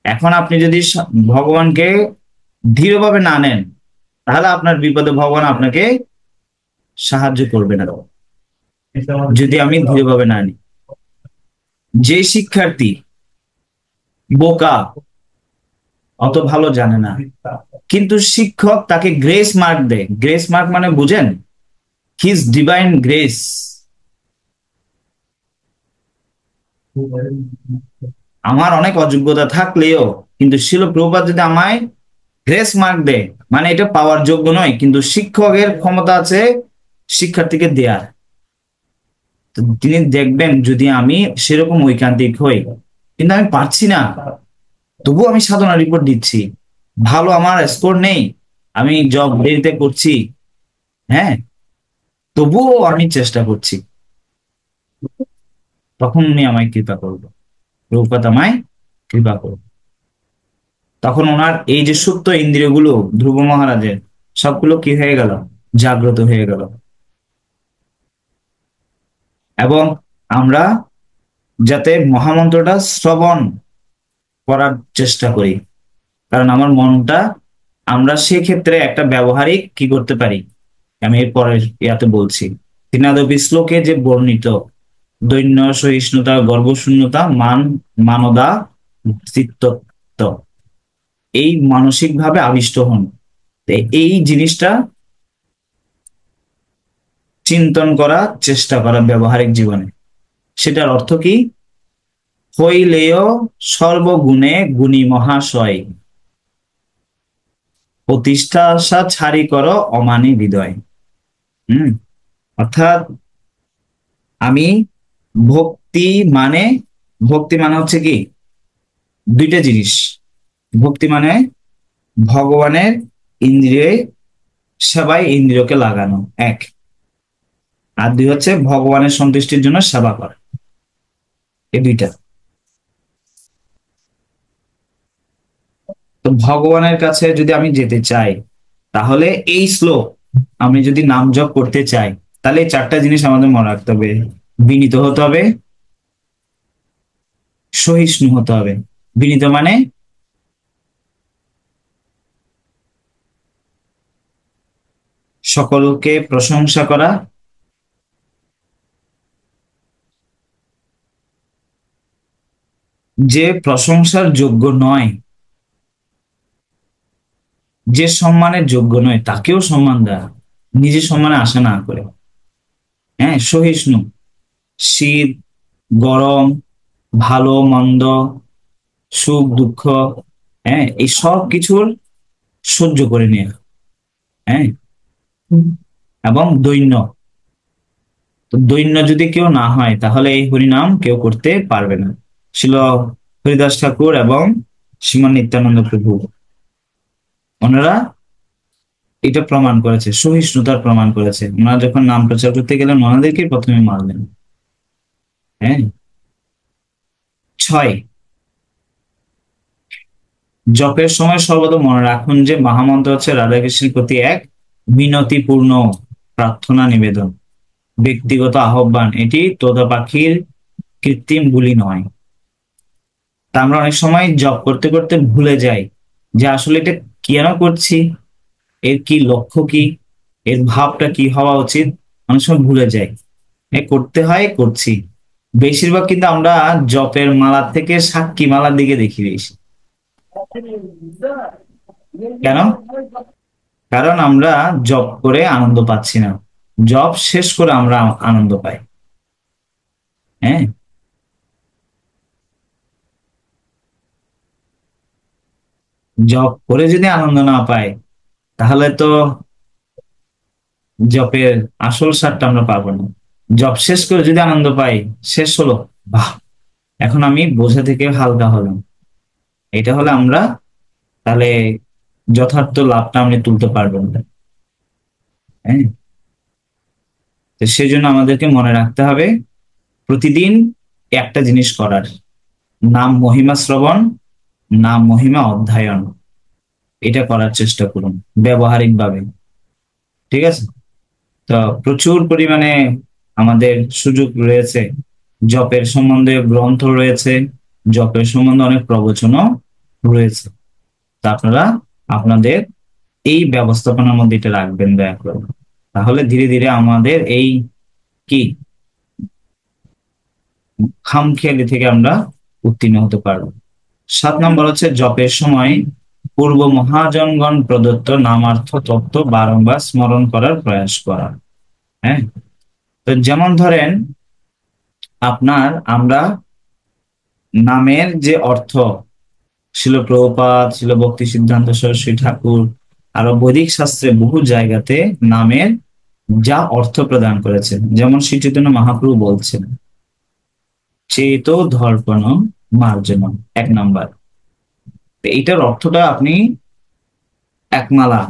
এখন আপনি যদি ভগবানকে দৃঢ়ভাবে না নেন, তাহলে আপনার বিপদে ভগবান আপনাকে সাহায্য করবে না, যদি আমি দৃঢ়ভাবে না নিই। যে শিক্ষার্থী বোকা, অত ভালো জানে না, কিন্তু শিক্ষক তাকে গ্রেস মার্ক দেয়। গ্রেস মার্ক মানে বুঝেন? His divine grace. আমার অনেক অযোগ্যতা থাকলেও কিন্তু শিল প্রভুপাদ যদি আমায় গ্রেস মার্ক দেয়, মানে এটা পাওয়ার যোগ্য নয়, কিন্তু শিক্ষকের ক্ষমতা আছে শিক্ষার্থীকে দেয়ার। তো তিনি দেখবেন যদি আমি সেরকম ঐকান্তিক হই, কিন্তু আমি পারছি না, তবুও আমি সাধনা রিপোর্ট দিচ্ছি, ভালো আমার স্কোর নেই, আমি জব দেরিতে করছি, হ্যাঁ, তবুও আমি চেষ্টা করছি, তখন উনি আমায় কৃপা করবো, প্রভুপাদ আমায় কৃপা করবো। তখন ওনার এই যে সুপ্ত ইন্দ্রিয়গুলো ধ্রুব মহারাজের সবগুলো কি হয়ে গেল? জাগ্রত হয়ে গেল। এবং আমরা যাতে মহামন্ত্রটা শ্রবণ করার চেষ্টা করি, কারণ আমার মনটা, আমরা সেক্ষেত্রে একটা ব্যবহারিক কি করতে পারি, আমি এরপরে ইয়াতে বলছি। তৃণাদপি শ্লোকে যে বর্ণিত দৈন্য, সহিষ্ণুতা, গর্বশূন্যতা, মানদা, চিত্তত্ব, এই মানসিক ভাবে আবিষ্ট হন। তো এই জিনিসটা চিন্তন করা, চেষ্টা করা ব্যবহারিক জীবনে। সেটার অর্থ কি? হইলেও সর্বগুণে গুণী মহাশয়, প্রতিষ্ঠা আশা ছাড়ি করো অমানি হৃদয়। হম। অর্থাৎ আমি ভক্তি মানে, ভক্তি মানে হচ্ছে কি দুইটা জিনিস। ভক্তি মানে ভগবানের ইন্দ্রিয়ে সেবায় ইন্দ্রিয়কে লাগানো, এক। আর দুই হচ্ছে ভগবানের সন্তুষ্টির জন্য সেবা করা, এই দুইটা। তো ভগবানের কাছে যদি আমি যেতে চাই, তাহলে এই শ্লোক আমি যদি নাম জপ করতে চাই, তাহলে এই চারটা জিনিস আমাদের মনে রাখতে হবে। বিনীত হতে হবে, সহিষ্ণু হতে হবে। বিনীত মানে সকলকে প্রশংসা করা, যে প্রশংসার যোগ্য নয়, যে সম্মানের যোগ্য নয় তাকেও সম্মান দেওয়া, নিজে সম্মানে আশা না করে। হ্যাঁ, সহিষ্ণু, শীত গরম, ভালো মন্দ, সুখ দুঃখ, হ্যাঁ, এই সব কিছুর সহ্য করে নেওয়া। হ্যাঁ। এবং দৈন্য, তো দৈন্য যদি কেউ না হয়, তাহলে এই হরিনাম কেউ করতে পারবে না। ছিল হরিদাস ঠাকুর এবং শ্রীমান নিত্যানন্দ প্রভু, ওনারা এটা প্রমাণ করেছে, সহিষ্ণুতার প্রমাণ করেছে। ওনারা যখন নাম প্রচার করতে গেলেন, ওনাদেরকে প্রথমে মারলেন। হ্যাঁ। 6, জপের সময় সর্বদা মনে রাখুন যে মহামন্ত্র হচ্ছে রাধাকৃষ্ণের প্রতি এক মিনতিপূর্ণ প্রার্থনা নিবেদন, ব্যক্তিগত আহ্বান। এটি তোতা পাখির কৃত্রিম বুলি নয়। তা আমরা অনেক সময় জব করতে করতে ভুলে যাই যে আসলে এটা কেন করছি, এর কি লক্ষ্য কি, এর ভাবটা কি হওয়া উচিত, অনেক সময় ভুলে যাই। করতে হয়, করছি। বেশিরভাগ কিন্তু আমরা জপের মালা থেকে সাক্ষী মালার দিকে দেখি বেশি। কেন? কারণ আমরা জব করে আনন্দ পাচ্ছি না, জব শেষ করে আমরা আনন্দ পাই। হ্যাঁ। জব করে যদি আনন্দ না পাই, তাহলে তো জবের আসল স্বাদটা আমরা পাবো না। জব শেষ করে যদি আনন্দ পাই, শেষ হলো, বাহ, এখন আমি বোঝা থেকে হালকা হলাম, এটা হলে আমরা তাহলে যথার্থ লাভটা আমরা তুলতে পারবো না। হ্যাঁ। তো সেই জন্য আমাদেরকে মনে রাখতে হবে প্রতিদিন একটা জিনিস করার, নাম মহিমা শ্রবণ, নাম মহিমা অধ্যয়ন, এটা করার চেষ্টা করুন ব্যবহারিক ভাবে। ঠিক আছে? তো প্রচুর পরিমাণে আমাদের সুযোগ রয়েছে, জপের সম্বন্ধে গ্রন্থ রয়েছে, জপের সম্বন্ধে অনেক প্রবচনও রয়েছে। তা আপনারা আপনাদের এই ব্যবস্থাপনার মধ্যে এটা রাখবেন দয়া করে। তাহলে ধীরে ধীরে আমাদের এই কি খামখেয়ালি থেকে আমরা উত্তীর্ণ হতে পারবো। 7 নম্বর হচ্ছে জপের সময় পূর্ব মহাজনগণ প্রদত্ত নামার্থ তত্ত্ব বারংবার স্মরণ করার প্রয়াস করা। হ্যাঁ, তো যেমন ধরেন আমরা নামের যে অর্থ, শিল প্রভুপাদ, শিল ভক্তি সিদ্ধান্ত সরস্বতী ঠাকুর, আরো বৈদিক শাস্ত্রে বহু জায়গাতে নামের যা অর্থ প্রদান করেছেন, যেমন শ্রী চৈতন্য মহাপ্রভু বলছেন চেতো ধর্পণম মার্জনম, 1 নম্বর। এইটার অর্থটা আপনি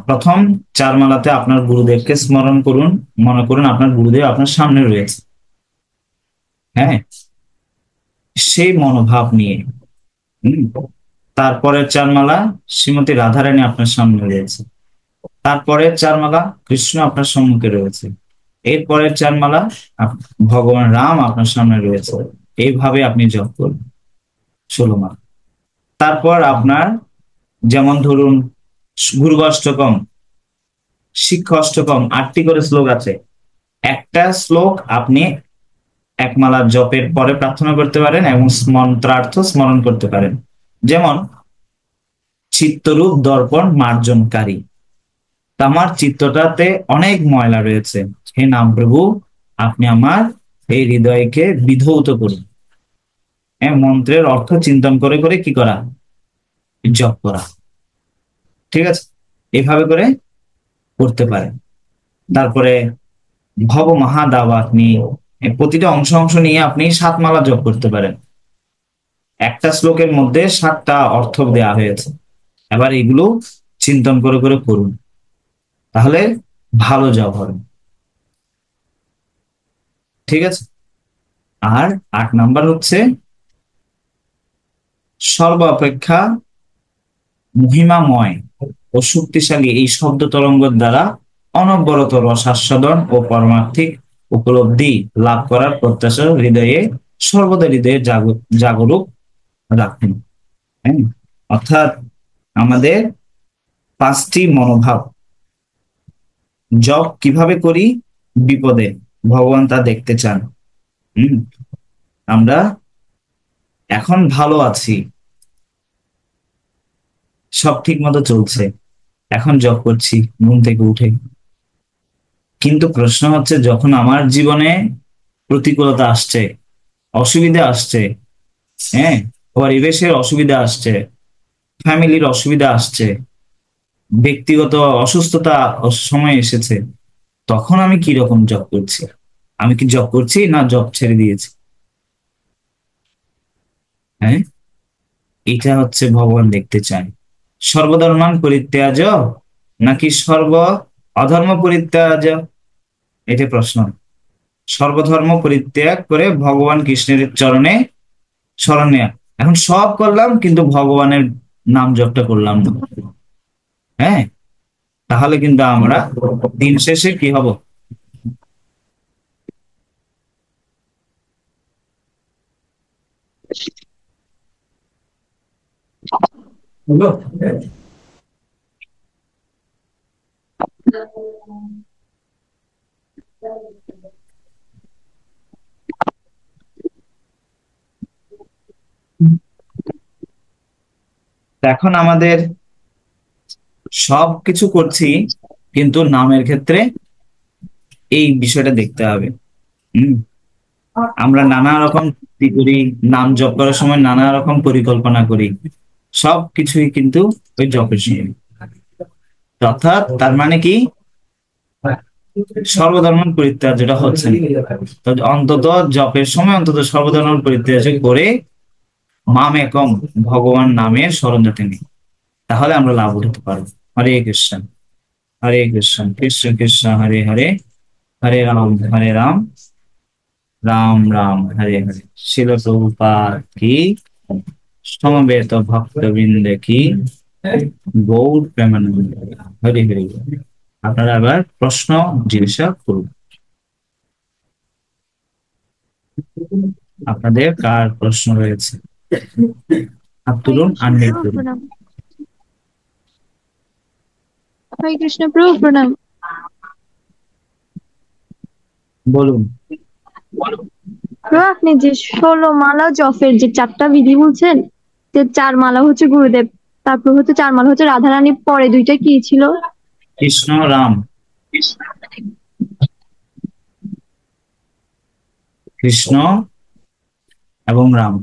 প্রথম 4 মালাতে আপনার গুরুদেবকে স্মরণ করুন, মনে করুন আপনার গুরুদেব আপনার সামনে রয়েছে। হ্যাঁ, সেই মনোভাব নিয়ে। তারপরের 4 মালা শ্রীমতী রাধারানী আপনার সামনে রয়েছে, তারপরের 4 মালা কৃষ্ণ আপনার সম্মুখে রয়েছে, এরপরের 4 মালা ভগবান রাম আপনার সামনে রয়েছে। এইভাবে আপনি জপ করুন 16 মালা। তারপর আপনার যেমন ধরুন গুরু অষ্টকম, শিক্ষা অষ্টকম, 8টি করে শ্লোক আছে। একটা শ্লোক আপনি 1 মালার জপের পরে প্রার্থনা করতে পারেন এবং মন্ত্রার্থ স্মরণ করতে পারেন। যেমন চিত্তরূপ দর্পণ মার্জনকারী, আমার চিত্তটাতে অনেক ময়লা রয়েছে, হে নাম প্রভু আপনি আমার এই হৃদয়কে বিধৌত করুন। মন্ত্রের অর্থ চিন্তন করে করে কি করা? জপ করা। ঠিক আছে? এভাবে করে করতে পারেন। তারপরে ভব মহাদাবা, আপনি প্রতিটা অংশ অংশ নিয়ে আপনি 7 মালা জপ করতে পারেন। একটা শ্লোকের মধ্যে 7টা অর্থ দেয়া হয়েছে, এবার এগুলো চিন্তন করে করে করুন, তাহলে ভালো জপ হবে। ঠিক আছে? আর 8 নম্বর হচ্ছে সর্বাপেক্ষা মহিমাময় ও শক্তিশালী এই শব্দ তরঙ্গের দ্বারা অনবরত রসাস্বাদন ও পারমার্থিক উপলব্ধি লাভ করার প্রত্যাশা সর্বদা হৃদয়ে জাগরুক রাখুন। হ্যাঁ, অর্থাৎ আমাদের 5টি মনোভাব। জপ কিভাবে করি? বিপদে ভগবান তা দেখতে চান। আমরা এখন ভালো আছি, সব ঠিক মতো চলছে, এখন জব করছি ঘুম থেকে উঠে, কিন্তু প্রশ্ন হচ্ছে যখন আমার জীবনে প্রতিকূলতা আসছে, অসুবিধা আসছে, হ্যাঁ, পরিবেশের অসুবিধা আসছে, ফ্যামিলির অসুবিধা আসছে, ব্যক্তিগত অসুস্থতা সময় এসেছে, তখন আমি কি রকম জব করছি? আমি কি জব করছি না জব ছেড়ে দিয়েছি? হ্যাঁ, এটা হচ্ছে ভগবান দেখতে চায়। সর্বধর্মান পরিত্যাজ নাকি অধর্ম পরিত্যাজ, এটা প্রশ্ন। সর্বধর্ম পরিত্যাগ করে ভগবান কৃষ্ণের চরণে শরণ নেয়া। এখন সব করলাম কিন্তু ভগবানের নাম জপটা করলাম না, হ্যাঁ, তাহলে কিন্তু আমরা দিন শেষে কি হব? এখন আমাদের সবকিছু করছি, কিন্তু নামের ক্ষেত্রে এই বিষয়টা দেখতে হবে। আমরা নানা রকম করি, নাম জপ করার সময় নানা রকম পরিকল্পনা করি, সবকিছুই কিন্তু ওই জপের সময়। অর্থাৎ তার মানে কি সর্বধর্ম পরিত্যাগ যেটা হচ্ছে, তো অন্তত জপের সময় অন্তত সর্বধর্ম পরিত্যাগ করে মাম একম ভগবান নামের স্মরণ যাতে নেই, তাহলে আমরা লাভ উঠাতে পারবো। হরে কৃষ্ণ, হরে কৃষ্ণ, কৃষ্ণ কৃষ্ণ হরে হরে, হরে রাম রাম রাম হরে হরে। শিল প্রভুপাদ কি, সমবেত ভক্তবৃন্দ কি, গৌর প্রেমানন্দ। হরি হরি বল। আপনারা আবার প্রশ্ন জিজ্ঞাসা করুন। আপনাদের কার প্রশ্ন রয়েছে? হাত হরে তুলুন, কৃষ্ণ আনমিউট প্রভু করুন। প্রণাম। হরে কৃষ্ণ প্রভু প্রণাম। বলুন। প্রভু আপনি যে 16 মালা জপের যে 4টা বিধি বলছেন, যে 4 মালা হচ্ছে গুরুদেব, তারপর হচ্ছে 4 মালা হচ্ছে রাধারানী, পরে দুইটা কি ছিল? কৃষ্ণ রাম, কৃষ্ণ এবং রাম।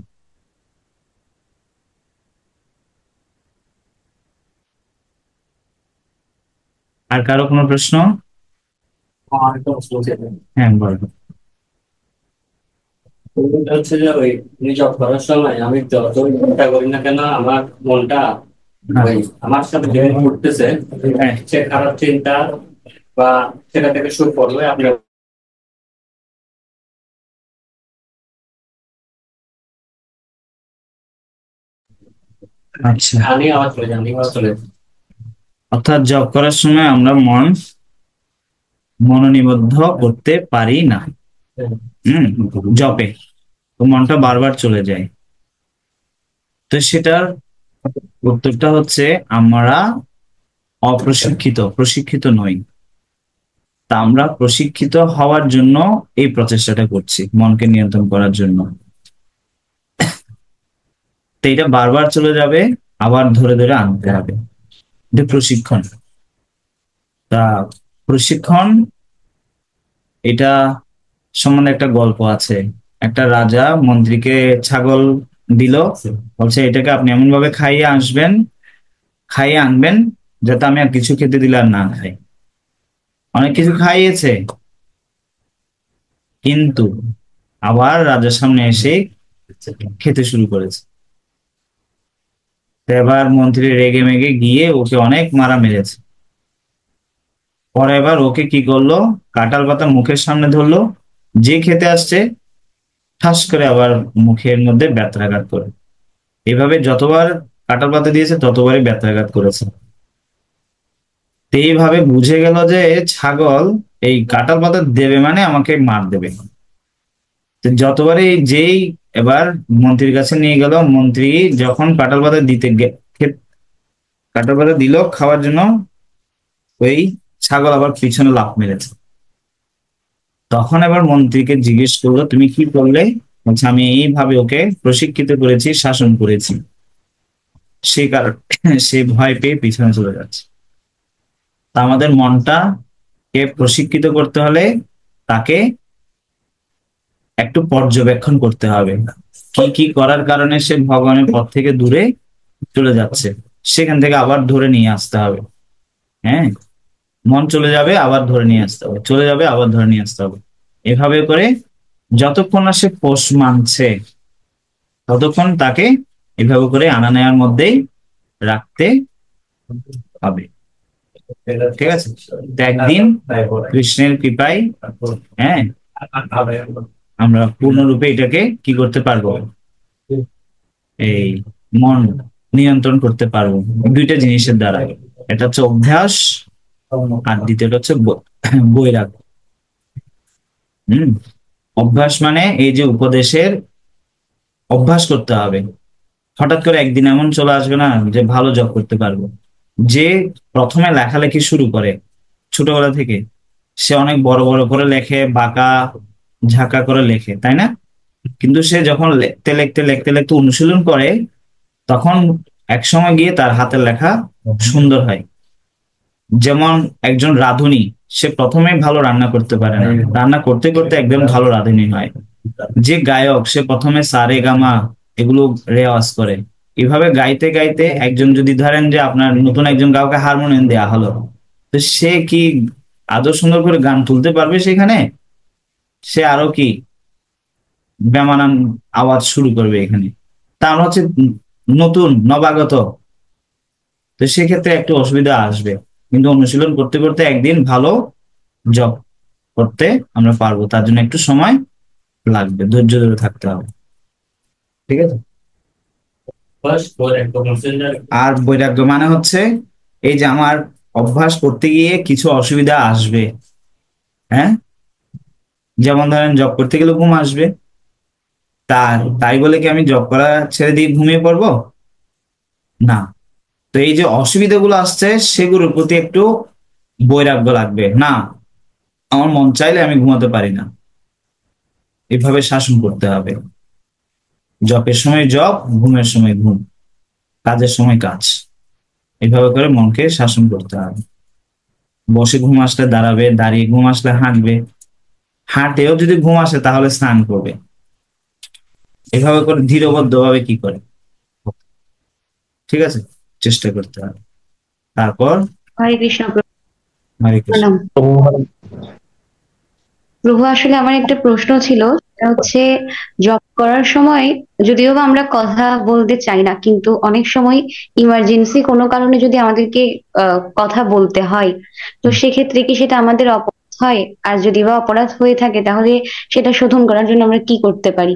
আর কারো কোনো প্রশ্ন? হ্যাঁ বলুন। ওটা হচ্ছে যে ওই জব করার সময় আমি যতই চিন্তা করি না কেন আমার মনটা ওই আমার সাথে যে ঘুরতেছে সে খারাপ চিন্তা বা সেটা থেকে শুরু করলে আপনি আচ্ছা, আমি আওয়াজ চলে যান, আমি আওয়াজ চলে যান। অর্থাৎ জব করার সময় আমরা মনোনিবদ্ধ করতে পারি না। জপে তো মনটা বারবার চলে যায়। তো সেটার উত্তরটা হচ্ছে আমরা প্রশিক্ষিত নই। তা আমরা প্রশিক্ষিত হওয়ার জন্য এই প্রচেষ্টাটা করছি, মনকে নিয়ন্ত্রণ করার জন্য। তো এটা বারবার চলে যাবে, আবার ধরে ধরে আনতে হবে। এটা প্রশিক্ষণ। তা প্রশিক্ষণ এটা সম্বন্ধে একটা গল্প আছে। একটা রাজা মন্ত্রীকে ছাগল দিল, বলছে এটাকে আপনি এমন ভাবে খাইয়ে আনবেন যাতে আমি আর কিছু খেতে দিলে আর না খাই। অনেক কিছু খাইয়েছে, কিন্তু আবার রাজার সামনে এসে খেতে শুরু করেছে। তো এবার মন্ত্রী রেগে মেগে গিয়ে ওকে অনেক মারা মেরেছে। পরে এবার ওকে কি করলো, কাঁঠাল পাতা মুখের সামনে ধরলো, যে খেতে আসছে ঠাস করে আবার মুখের মধ্যে ব্যথাঘাত করে। এভাবে যতবার কাঁঠাল পাতা দিয়েছে ততবারই ব্যথাঘাত করেছে। তো এইভাবে বুঝে গেল যে ছাগল এই কাঁঠাল পাতা দেবে মানে আমাকে মার দেবে। তো যতবারই যেই এবার মন্ত্রীর কাছে নিয়ে গেল, মন্ত্রী যখন কাঁঠাল পাতা কাঁঠাল পাতা দিল খাওয়ার জন্য, ওই ছাগল আবার পিছনে লাফ মেরেছে। তখন এবার মন্ত্রীকে জিজ্ঞেস করলো তুমি কি করলে? বলছে আমি এইভাবে ওকে প্রশিক্ষিত করেছি, শাসন করেছি, সেই কারণে সে ভয় পেয়ে পিছনে চলে যাচ্ছে। তা আমাদের মনটাকে প্রশিক্ষিত করতে হলে তাকে একটু পর্যবেক্ষণ করতে হবে, কি কি করার কারণে সে ভগবানের পথ থেকে দূরে চলে যাচ্ছে, সেখান থেকে আবার ধরে নিয়ে আসতে হবে। হ্যাঁ, মন চলে যাবে আবার ধরে নিয়ে আসতে হবে, চলে যাবে আবার ধরে নিয়ে আসতে হবে। এভাবে করে যতক্ষণ না সে পোষ মানছে ততক্ষণ তাকে এভাবে করে আনা নেওয়ার মধ্যেই রাখতে হবে। ঠিক আছে? তো একদিন কৃষ্ণের কৃপায় হ্যাঁ আমরা পূর্ণরূপে এটাকে কি করতে পারবো, এই মন নিয়ন্ত্রণ করতে পারবো দুইটা জিনিসের দ্বারা। এটা হচ্ছে অভ্যাস, আর দ্বিতীয়টা হচ্ছে বৈরাগ্য। অভ্যাস মানে এই যে উপদেশের অভ্যাস করতে হবে। হঠাৎ করে একদিন এমন চলে আসবে না যে ভালো জব করতে পারবো। যে প্রথমে লেখালেখি শুরু করে ছোটবেলা থেকে, সে অনেক বড় বড় করে লেখে, বাঁকা ঝাঁকা করে লেখে, তাই না? কিন্তু সে যখন লিখতে অনুশীলন করে, তখন এক সময় গিয়ে তার হাতের লেখা সুন্দর হয়। যেমন একজন রাঁধুনি, সে প্রথমে ভালো রান্না করতে পারে না, রান্না করতে করতে একদম ভালো রাঁধুনি হয়। যে গায়ক, সে প্রথমে সারে গামা এগুলো রেওয়াজ করে। এভাবে গাইতে গাইতে একজন, যদি ধরেন যে আপনার নতুন একজন কাউকে হারমোনিয়াম দেয়া হলো, তো সে কি আদৌ সুন্দর করে গান তুলতে পারবে? সেখানে সে আরো কি বেমানান আওয়াজ শুরু করবে এখানে। তা আমরা হচ্ছে নতুন নবাগত, তো সেক্ষেত্রে একটু অসুবিধা আসবে, কিন্তু অনুশীলন করতে করতে একদিন ভালো জব করতে আমরা পারবো। তার জন্য একটু সময় লাগবে, ধৈর্য ধরে থাকতে হবে। ঠিক আছে। ফার্স্ট ফর একটা কনসেন্ট্রেট আর বৈরাগ্য মানে হচ্ছে এই যে আমার অভ্যাস করতে গিয়ে কিছু অসুবিধা আসবে। হ্যাঁ, যেমন ধরেন জব করতে গেলে ঘুম আসবে, তাই বলে কি আমি জব করা ছেড়ে দিয়ে ঘুমিয়ে পড়বো? না। তো এই যে অসুবিধাগুলো আসছে সেগুলোর প্রতি একটু বৈরাগ্য লাগবে। না, আমার মন চাইলে আমি ঘুমাতে পারি না, এভাবে শাসন করতে হবে। জবের সময় জব, ঘুমের সময় ঘুম, কাজের সময় কাজ, এভাবে করে মনকে শাসন করতে হবে। বসে ঘুম আসলে দাঁড়াবে, দাঁড়িয়ে ঘুম আসলে হাঁটবে, হাঁটেও যদি ঘুম আসে তাহলে স্নান করবে। এভাবে করে ধীরবদ্ধ ভাবে কি করে, ঠিক আছে, চেষ্টা করতে হবে। তারপর হরে কৃষ্ণ হরে কৃষ্ণ। প্রণাম। প্রভু প্রভু, আসলে আমার একটা প্রশ্ন ছিল, সেটা হচ্ছে জব করার সময় যদিও বা আমরা কথা বলতে চাই না, কিন্তু অনেক সময় ইমার্জেন্সি কোনো কারণে যদি আমাদেরকে কথা বলতে হয়, তো সেক্ষেত্রে কি সেটা আমাদের অপরাধ হয়? আর যদি বা অপরাধ হয়ে থাকে তাহলে সেটা শোধন করার জন্য আমরা কি করতে পারি?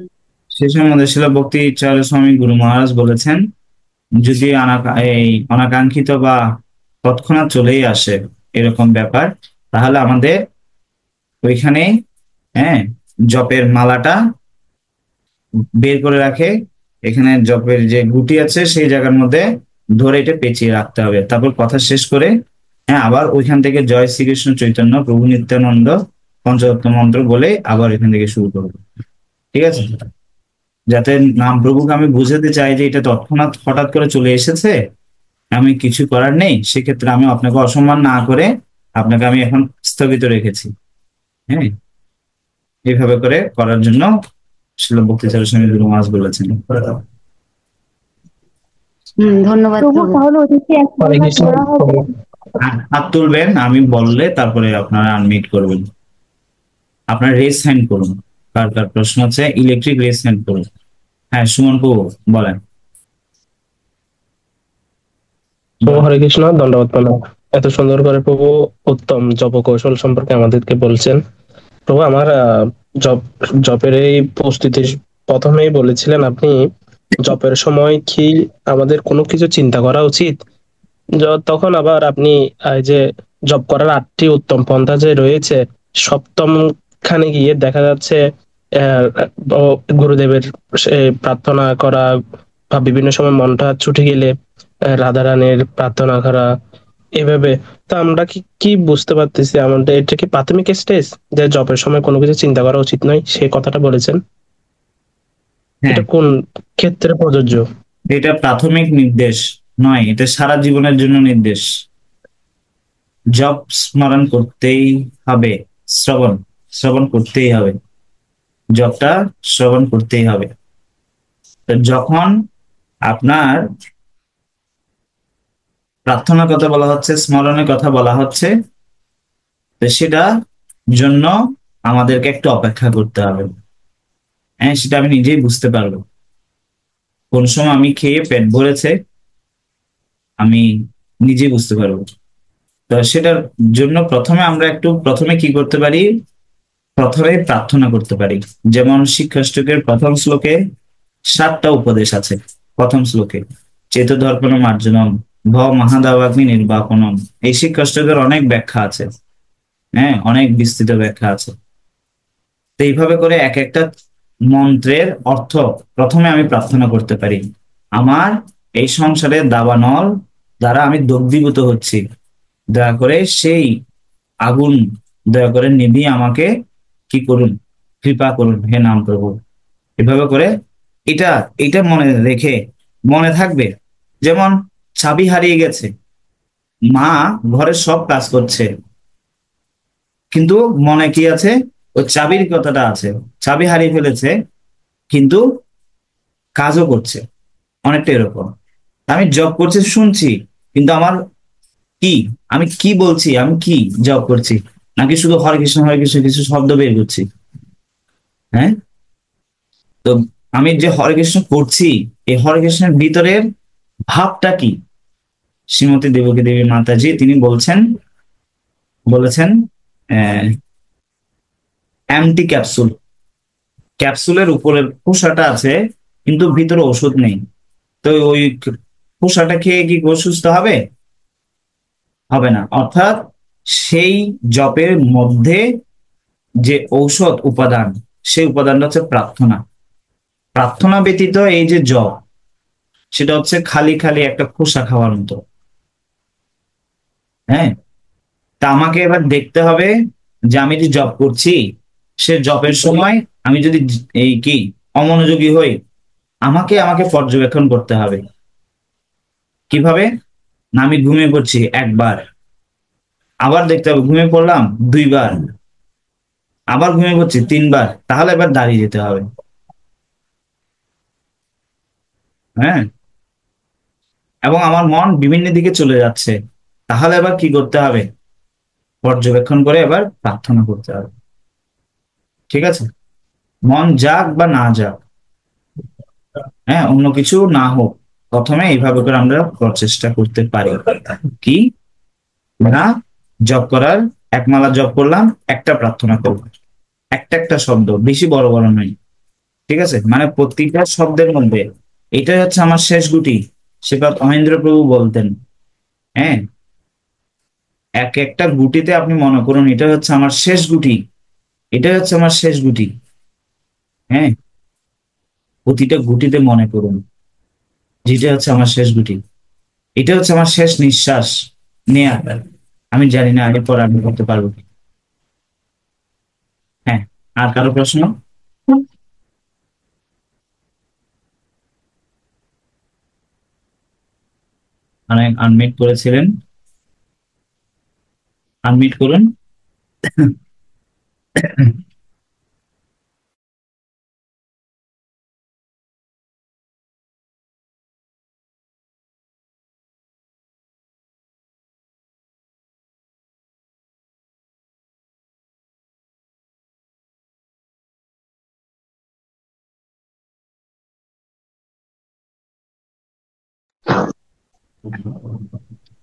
সে সম্বন্ধে শিল ভক্তি চারু স্বামী গুরু মহারাজ বলেছেন, যদি এই অনাকাঙ্ক্ষিত বা তৎক্ষণাৎ চলেই আসে এরকম ব্যাপার, তাহলে আমাদের ওইখানে, হ্যাঁ, জপের মালাটা বের করে রাখে, এখানে জপের যে গুটি আছে সেই জায়গার মধ্যে ধরে এটা পেঁচিয়ে রাখতে হবে। তারপর কথা শেষ করে, হ্যাঁ, আবার ওইখান থেকে জয় শ্রীকৃষ্ণ চৈতন্য প্রভু নিত্যানন্দ পঞ্চরত্ন মন্ত্র বলে আবার এখান থেকে শুরু করবো। ঠিক আছে, যাতে নাম প্রভুকে আমি বুঝাতে চাই যে এটা তৎক্ষণাৎ হঠাৎ করে চলে এসেছে, আমি কিছু করার নেই, সেক্ষেত্রে আমি আপনাকে অসম্মান না করে আপনাকে আমি এখন স্থগিত রেখেছি। হ্যাঁ, এইভাবে করে করার জন্য শিল ভক্তি চারু স্বামী গুরু মহারাজ বলেছেন। ধন্যবাদ প্রভু প্রভু। তাহলে অতিথি হরে কৃষ্ণ করা হবে। প্রভু। হাত তুলবেন, আমি বললে তারপরে আপনারা আনমিউট করবেন। আপনার রেস হ্যান্ড করুন, কার কার প্রশ্ন আছে ইলেকট্রিক রেস হ্যান্ড করুন। হ্যাঁ, সুমন প্রভু বলেন। প্রভু হরে কৃষ্ণ, দণ্ডবত প্রণাম। এত সুন্দর করে প্রভু উত্তম জপ কৌশল সম্পর্কে আমাদেরকে বলছেন। প্রভু আমার জপের এই প্রস্তুতির প্রথমেই বলেছিলেন আপনি, জপের সময় কি আমাদের কোনো কিছু চিন্তা করা উচিত? তখন আবার আপনি এই যে জব করার 8টি উত্তম পন্থা যে রয়েছে, সপ্তম খানে গিয়ে দেখা যাচ্ছে গুরুদেবের প্রার্থনা করা, বা বিভিন্ন সময় মনটা ছুটে গেলে রাধারানীর প্রার্থনা করা, এভাবে। তো আমরা কি কি বুঝতে পারতেছি আমাদের এটা কি প্রাথমিক স্টেজ, যে জবের সময় কোনো কিছু চিন্তা করা উচিত নয়, সেই কথাটা বলেছেন? হ্যাঁ, এটা কোন ক্ষেত্রে প্রযোজ্য? এটা প্রাথমিক নির্দেশ নয়, এটা সারা জীবনের জন্য নির্দেশ। জপ স্মরণ করতেই হবে, শ্রবণ শ্রবণ করতেই হবে, জপটা শ্রবণ করতেই হবে। তো যখন আপনার প্রার্থনার কথা বলা হচ্ছে, স্মরণের কথা বলা হচ্ছে, তো সেটা জন্য আমাদেরকে একটু অপেক্ষা করতে হবে। হ্যাঁ, সেটা আমি নিজেই বুঝতে পারবো কোন সময় আমি খেয়ে পেট ভরেছে, আমি নিজেই বুঝতে পারবো। তো সেটার জন্য প্রথমে কি করতে পারি, প্রথমে প্রার্থনা করতে পারি। যেমন শিক্ষাষ্টকের প্রথম শ্লোকে 7টা উপদেশ আছে। প্রথম শ্লোকে চেতদর্পণ মার্জনম ভ মহাদাবাগ্নি নির্বাপনম, এই শিক্ষাষ্টকের অনেক ব্যাখ্যা আছে, হ্যাঁ, অনেক বিস্তৃত ব্যাখ্যা আছে। তো এইভাবে করে এক একটা মন্ত্রের অর্থ প্রথমে আমি প্রার্থনা করতে পারি। আমার এই সংসারে দাবানল দ্বারা আমি দগ্ধীভূত হচ্ছি, দয়া করে সেই আগুন দয়া করে নিভিয়ে আমাকে কি করুন, কৃপা করুন হে নাম প্রভু। এভাবে করে এটা এটা মনে রেখে, মনে থাকবে যেমন চাবি হারিয়ে গেছে, মা ঘরের সব কাজ করছে, কিন্তু মনে কি আছে, ওই চাবির কথাটা আছে। চাবি হারিয়ে ফেলেছে কিন্তু কাজও করছে, অনেকটা এরকম। আমি জব করছি শুনছি, কিন্তু আমার কি, আমি কি বলছি, আমি কি জব করছি, নাকি শুধু হরে কৃষ্ণ হরে কৃষ্ণ কিছু শব্দ বের করছি? হ্যাঁ, তো আমি যে হরে কৃষ্ণ করছি, এই হরে কৃষ্ণের ভিতরের ভাবটা কি? শ্রীমতী দেবকী দেবী মাতাজি তিনি বলেছেন এমটি ক্যাপসুল, ক্যাপসুলের উপরের খোসাটা আছে কিন্তু ভিতরে ওষুধ নেই, তো ওই খোসাটা খেয়ে কি কেউ সুস্থ হবে? হবে না। অর্থাৎ সেই জপের মধ্যে যে ঔষধ উপাদান, সেই উপাদানটা হচ্ছে প্রার্থনা। প্রার্থনা ব্যতীত এই যে জপ, সেটা হচ্ছে খালি খালি একটা খোসা খাওয়ার মতো। হ্যাঁ, তা আমাকে এবার দেখতে হবে যে আমি যে জব করছি, সে জবের সময় আমি যদি এই কি অমনোযোগী হই, আমাকে আমাকে পর্যবেক্ষণ করতে হবে। কিভাবে? না, আমি ঘুমিয়ে পড়ছি একবার, আবার দেখতে হবে ঘুমিয়ে পড়লাম দুইবার, আবার ঘুমিয়ে পড়ছি তিনবার, তাহলে এবার দাঁড়িয়ে যেতে হবে। হ্যাঁ, এবং আমার মন বিভিন্ন দিকে চলে যাচ্ছে, তাহলে এবার কি করতে হবে? পর্যবেক্ষণ করে এবার প্রার্থনা করতে হবে। ঠিক আছে? মন যাক বা না যাক, হ্যাঁ, অন্য কিছু না হোক, প্রথমে এইভাবে করে আমরা প্রচেষ্টা করতে পারি। কি না, জপ করার একমালা জপ করলাম, একটা প্রার্থনা করব, একটা একটা শব্দ, বেশি বড় বড় নয়। ঠিক আছে? মানে প্রতিটা শব্দের মধ্যে এটাই হচ্ছে আমার শেষ গুটি, সেটা মহেন্দ্র প্রভু বলতেন। হ্যাঁ, এক একটা গুটিতে আপনি মনে করুন এটা হচ্ছে আমার শেষ গুটি, এটাই হচ্ছে আমার শেষ গুটি। হ্যাঁ, প্রতিটা গুটিতে মনে করুন যেটা হচ্ছে আমার শেষ গুটি, এটা হচ্ছে আমার শেষ নিঃশ্বাস নেয়া। আমি জানি না এরপর আমি করতে পারবো কি। হ্যাঁ, আর কারো প্রশ্ন? মানে আনমিট করেছিলেন, আনমিট করুন।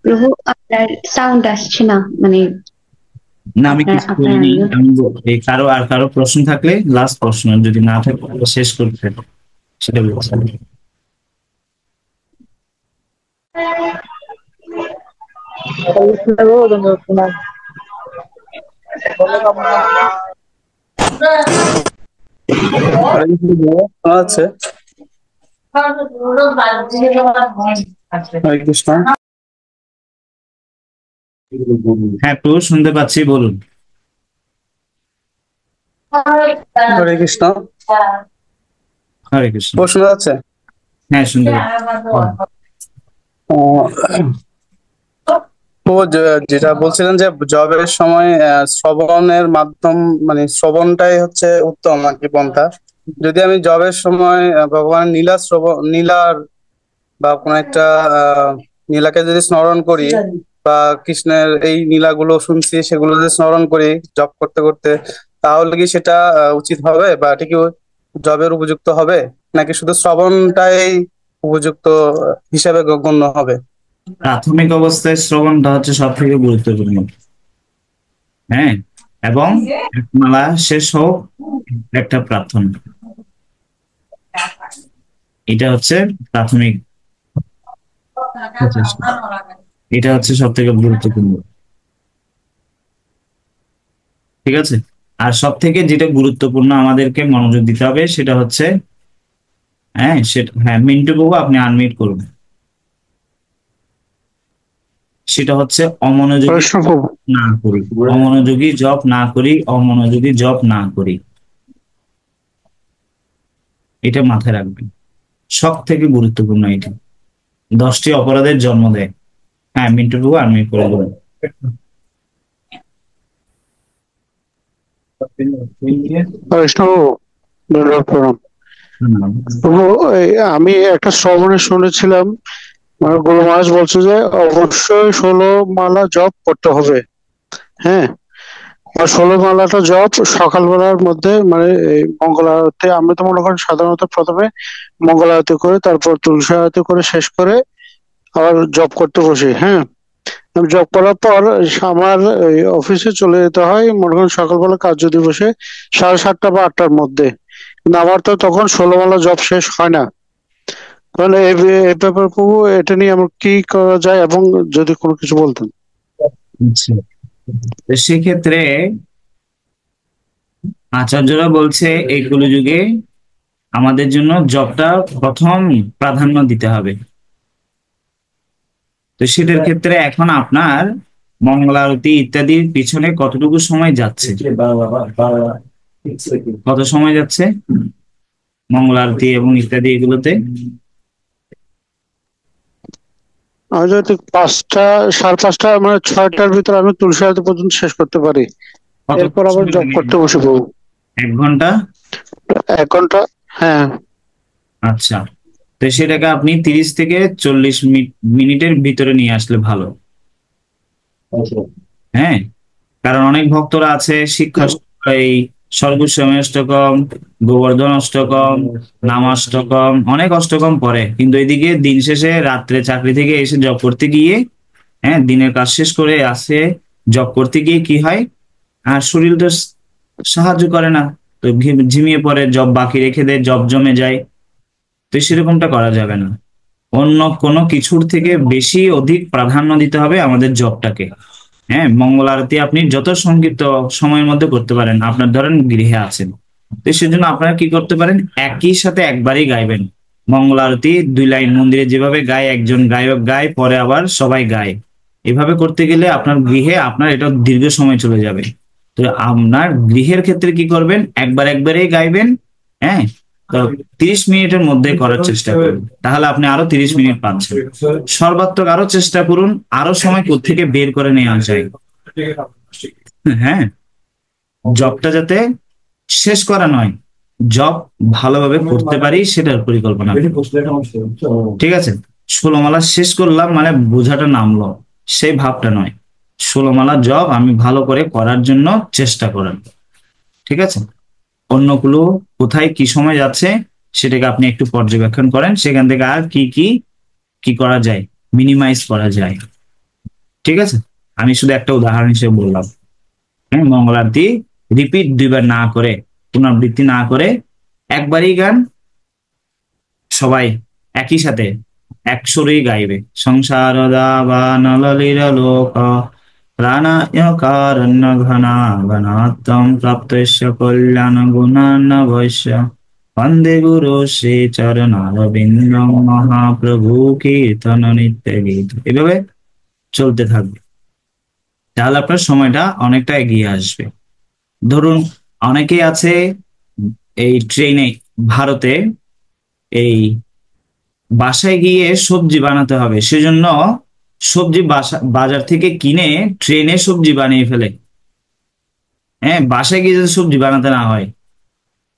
প্রভু আপনার সাউন্ড আসছে না, মানে না, আমি আপনার কিছু আপনার বলিনি। আমি এই কারো আর কারো প্রশ্ন থাকলে, লাস্ট প্রশ্ন যদি না থাকে তাহলে শেষ করতে, সেটা বলছি। আছে। হরে কৃষ্ণ। হ্যাঁ, প্রভু শুনতে পাচ্ছি, বলুন। হরে কৃষ্ণ। হরে কৃষ্ণ। প্রশ্ন আছে? হ্যাঁ, শুনতে পাচ্ছি। তো যেটা বলছিলেন যে জবের সময় শ্রবণের মাধ্যম, মানে শ্রবণটাই হচ্ছে উত্তম আর কি পন্থা। যদি আমি জবের সময় ভগবানের নীলার বা কোনো একটা নীলাকে যদি স্মরণ করি, বা কৃষ্ণের এই নীলাগুলো শুনছি সেগুলো যদি স্মরণ করি জব করতে করতে, তাহলে কি সেটা উচিত হবে বা এটা কি জবের উপযুক্ত হবে, নাকি শুধু শ্রবণটাই উপযুক্ত হিসাবে গণ্য হবে? প্রাথমিক অবস্থায় শ্রবণটা হচ্ছে সব থেকে গুরুত্বপূর্ণ। হ্যাঁ, এবং মালা শেষ হোক একটা প্রার্থনা, এটা হচ্ছে প্রাথমিক প্রচেষ্টা। এটা হচ্ছে সব থেকে গুরুত্বপূর্ণ। ঠিক আছে? আর সব থেকে যেটা গুরুত্বপূর্ণ আমাদেরকে মনোযোগ দিতে হবে সেটা হচ্ছে, হ্যাঁ মিন্টু বাবু আপনি আনমিউট করুন। সেটা হচ্ছে অমনোযোগী না করি, অমনোযোগী জব না করি, অমনোযোগী জব না করি, এটা মাথায় রাখবেন। সব থেকে গুরুত্বপূর্ণ এটা, 10টি অপরাধের জন্ম দেয়। হ্যাঁ, মিন্টু বাবু আনমিউট করে দেবেন। আমি একটা শ্রবণে শুনেছিলাম, মানে গুরু মহারাজ বলছে যে অবশ্যই 16 মালা জপ করতে হবে। হ্যাঁ, আর 16 মালাটা জপ সকালবেলার মধ্যে, মানে এই মঙ্গল আরতি, আমি তো মনে করেন সাধারণত প্রথমে মঙ্গল আরতি করে তারপর তুলসী আরতি করে শেষ করে আবার জপ করতে বসি। হ্যাঁ, আমি জব করার পর আমার অফিসে চলে যেতে হয় মনে করেন সকালবেলা কার্য দিবসে 7:30 বা 8টার মধ্যে। কিন্তু আমার তো তখন 16 মালা জব শেষ হয় না। তাহলে এই ব্যাপারে প্রভু এটা নিয়ে আমার কি করা যায়, এবং যদি কোনো কিছু বলতেন। আচ্ছা, তো সেক্ষেত্রে আচার্যরা বলছে এই কলিযুগে আমাদের জন্য জবটা প্রথম প্রাধান্য দিতে হবে। তো সেটার ক্ষেত্রে এখন আপনার মঙ্গল আরতি ইত্যাদির পিছনে কতটুকু সময় যাচ্ছে? কত সময় যাচ্ছে মঙ্গল আরতি এবং ইত্যাদি এগুলোতে? আমি যদি 5টা 5:30 মানে 6টার ভিতরে আমি তুলসী আরতি পর্যন্ত শেষ করতে পারি, এরপর আবার জব করতে বসে প্রভু। 1 ঘন্টা? 1 ঘন্টা, হ্যাঁ। আচ্ছা, তো সেটাকে আপনি 30 থেকে 40 মিনিটের ভিতরে নিয়ে আসলে ভালো। হ্যাঁ, কারণ অনেক ভক্তরা আছে শিক্ষা এই সর্বস্বামী অষ্টকম, গোবর্ধন অষ্টকম, নামাষ্টকম, অনেক অষ্টকম পড়ে, কিন্তু এদিকে দিন শেষে রাত্রে চাকরি থেকে এসে জব করতে গিয়ে, হ্যাঁ, দিনের কাজ শেষ করে আসে জব করতে গিয়ে কি হয়, আর শরীর তো সাহায্য করে না, তো ঝিমিয়ে পড়ে, জব বাকি রেখে দেয়, জব জমে যায়। তো সেরকমটা করা যাবে না। অন্য কোনো কিছুর থেকে বেশি অধিক প্রাধান্য দিতে হবে আমাদের জবটাকে। হ্যাঁ, মঙ্গল আরতি আপনি যত সংক্ষিপ্ত সময়ের মধ্যে করতে পারেন, আপনার ধরেন গৃহে আছেন, তো সেজন্য আপনারা কি করতে পারেন, একই সাথে একবারই গাইবেন মঙ্গল আরতি 2 লাইন। মন্দিরে যেভাবে গায়, একজন গায়ক গায়, পরে আবার সবাই গায়, এভাবে করতে গেলে আপনার গৃহে আপনার এটা দীর্ঘ সময় চলে যাবে। তো আপনার গৃহের ক্ষেত্রে কি করবেন, একবারেই গাইবেন। হ্যাঁ, তো 30 মিনিটের মধ্যে করার চেষ্টা করুন, তাহলে আপনি আরো 30 মিনিট পাচ্ছেন। সর্বাত্মক আরো চেষ্টা করুন, আরো সময় কোত্থেকে বের করে নেওয়া যায়। হ্যাঁ, জবটা যাতে শেষ করা নয়, জব ভালোভাবে করতে পারি সেটার পরিকল্পনা। ঠিক আছে, 16 মালা শেষ করলাম মানে বোঝাটা নামলো, সেই ভাবটা নয়। 16 মালা জব আমি ভালো করে করার জন্য চেষ্টা করেন। ঠিক আছে, অন্যগুলো কোথায় কি সময় যাচ্ছে সেটাকে আপনি একটু পর্যবেক্ষণ করেন, সেখান থেকে আর কি কি কি করা যায়, মিনিমাইজ করা যায়। ঠিক আছে, আমি শুধু একটা উদাহরণ হিসেবে বললাম। হ্যাঁ, মঙ্গল আরতি রিপিট 2 বার না করে, পুনরাবৃত্তি না করে, একবারই গান, সবাই একই সাথে একসুরেই গাইবে। সংসার দাবান ললির লোক প্রাণায় কারণ্য ঘনা ঘনাত্তম প্রাপ্তস্য কল্যাণ গুণান্নবস্য বন্দে গুরু শ্রী চরণারবিন্দ মহাপ্রভু কীর্তন নিত্য গীত। এভাবে চলতে থাকবে, তাহলে আপনার সময়টা অনেকটা এগিয়ে আসবে। ধরুন অনেকেই আছে এই ট্রেনে, ভারতে এই বাসায় গিয়ে সবজি বানাতে হবে, সেজন্য সবজি বাজার থেকে কিনে ট্রেনে সবজি বানিয়ে ফেলে। হ্যাঁ, বাসায় গিয়ে যাতে সবজি বানাতে না হয়,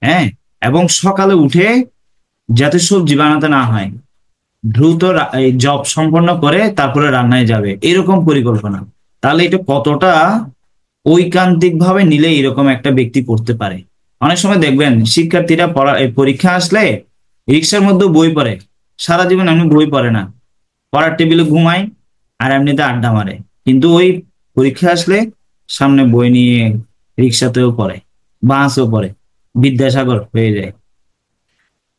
হ্যাঁ, এবং সকালে উঠে যাতে সবজি বানাতে না হয়, দ্রুত এই জব সম্পন্ন করে তারপরে রান্নায় যাবে, এরকম পরিকল্পনা। তাহলে এটা কতটা ঐকান্তিক ভাবে নিলে এরকম একটা ব্যক্তি করতে পারে। অনেক সময় দেখবেন শিক্ষার্থীরা পরীক্ষা আসলে রিক্সার মধ্যে বই পড়ে, সারা জীবন এমনি বই পড়ে না, পড়ার টেবিলে ঘুমায় আর এমনিতে আড্ডা মারে, কিন্তু ওই পরীক্ষা আসলে সামনে বই নিয়ে রিক্সাতেও পড়ে, বাসেও পড়ে, বিদ্যাসাগর হয়ে যায়।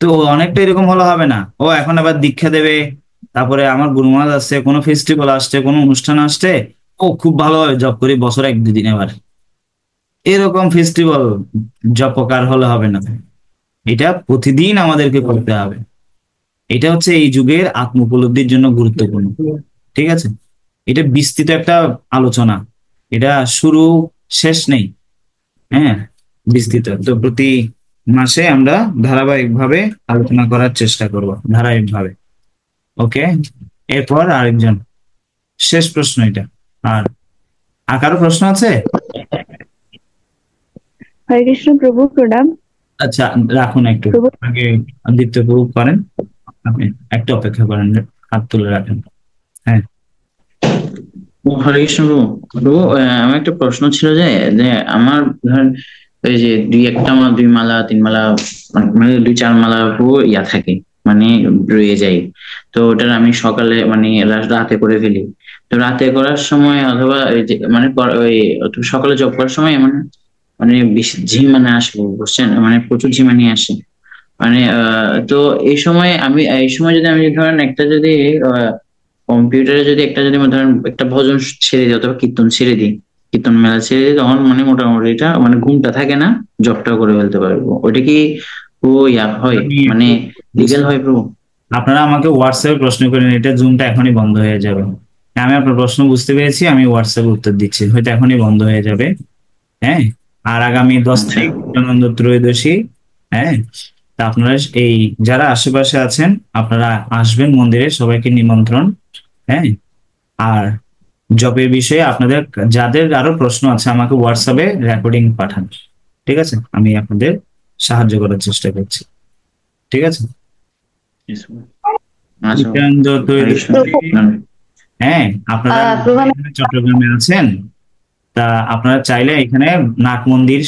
তো অনেকটা এরকম হলে হবে না, ও এখন আবার দীক্ষা দেবে, তারপরে আমার গুরু মহারাজ আসছে, কোনো ফেস্টিভ্যাল আসছে, কোনো অনুষ্ঠান আসছে, ও খুব ভালোভাবে জব করি বছর 1-2 দিন। এবার এরকম ফেস্টিভ্যাল জপকার হলে হবে না, এটা প্রতিদিন আমাদেরকে করতে হবে। এটা হচ্ছে এই যুগের আত্ম উপলব্ধির জন্য গুরুত্বপূর্ণ। ঠিক আছে, এটা বিস্তৃত একটা আলোচনা, এটা শুরু শেষ নেই। হ্যাঁ, বিস্তৃত। তো প্রতি মাসে আমরা ধারাবাহিকভাবে আলোচনা করার চেষ্টা করব, ধারাবাহিকভাবে। ওকে, এরপর আরেকজন, শেষ প্রশ্ন এটা। আর কারো প্রশ্ন আছে? হরে কৃষ্ণ প্রভু, প্রণাম। আচ্ছা, রাখুন একটু, আগে আদিত্য প্রভু করেন, আপনি একটু অপেক্ষা করেন, হাত তুলে রাখেন। হ্যাঁ, হরে কৃষ্ণ প্রভু। প্রভু, আমার একটা প্রশ্ন ছিল যে আমার ধরেন ওই যে 1-1টা মালা, 2 মালা, 3 মালা, মানে 2-4 মালা ইয়া থাকে, মানে রয়ে যায়। তো ওটার আমি সকালে মানে রাতে করে ফেলি। তো রাতে করার সময় অথবা ওই যে মানে ওই সকালে জব করার সময় মানে মানে বেশি ঝিমানি আসবে, বুঝছেন, মানে প্রচুর ঝিমানি আসে। মানে তো এই সময় যদি আমি ধরেন একটা যদি কম্পিউটারে যদি একটা যদি ধরেন একটা ভজন ছেড়ে দিই অথবা কীর্তন ছেড়ে দিই, কীর্তন মেলা ছেড়ে দিই, তখন মানে মোটামুটি এটা মানে ঘুমটা থাকে না, জবটাও করে ফেলতে পারবো। ওইটা কি ইয়া হয়, আমি মানে লিগ্যাল হয় প্রভু? আপনারা আমাকে হোয়াটসঅ্যাপে প্রশ্ন করেন, এটা জুমটা এখনই বন্ধ হয়ে যাবে। আমি আপনার প্রশ্ন বুঝতে পেরেছি, আমি হোয়াটসঅ্যাপে উত্তর দিচ্ছি, হয়তো এখনই বন্ধ হয়ে যাবে। হ্যাঁ, আর আগামী 10 আচ্ছা, তারিখ আনন্দ ত্রয়োদশী। হ্যাঁ, তা আপনারা এই যারা আশেপাশে আছেন আপনারা আসবেন মন্দিরে, সবাইকে নিমন্ত্রণ। হ্যাঁ, আর জবের বিষয়ে আপনাদের যাদের আরো প্রশ্ন আছে আমাকে হোয়াটসঅ্যাপে রেকর্ডিং পাঠান, ঠিক আছে? আমি আপনাদের সাহায্য করার চেষ্টা করছি, ঠিক আছে? আচ্ছা, নিত্যানন্দ ত্রয়োদশী। হ্যাঁ, আপনারা প্রভু চট্টগ্রামে আছেন, তা আপনারা চাইলে এখানে নাট মন্দির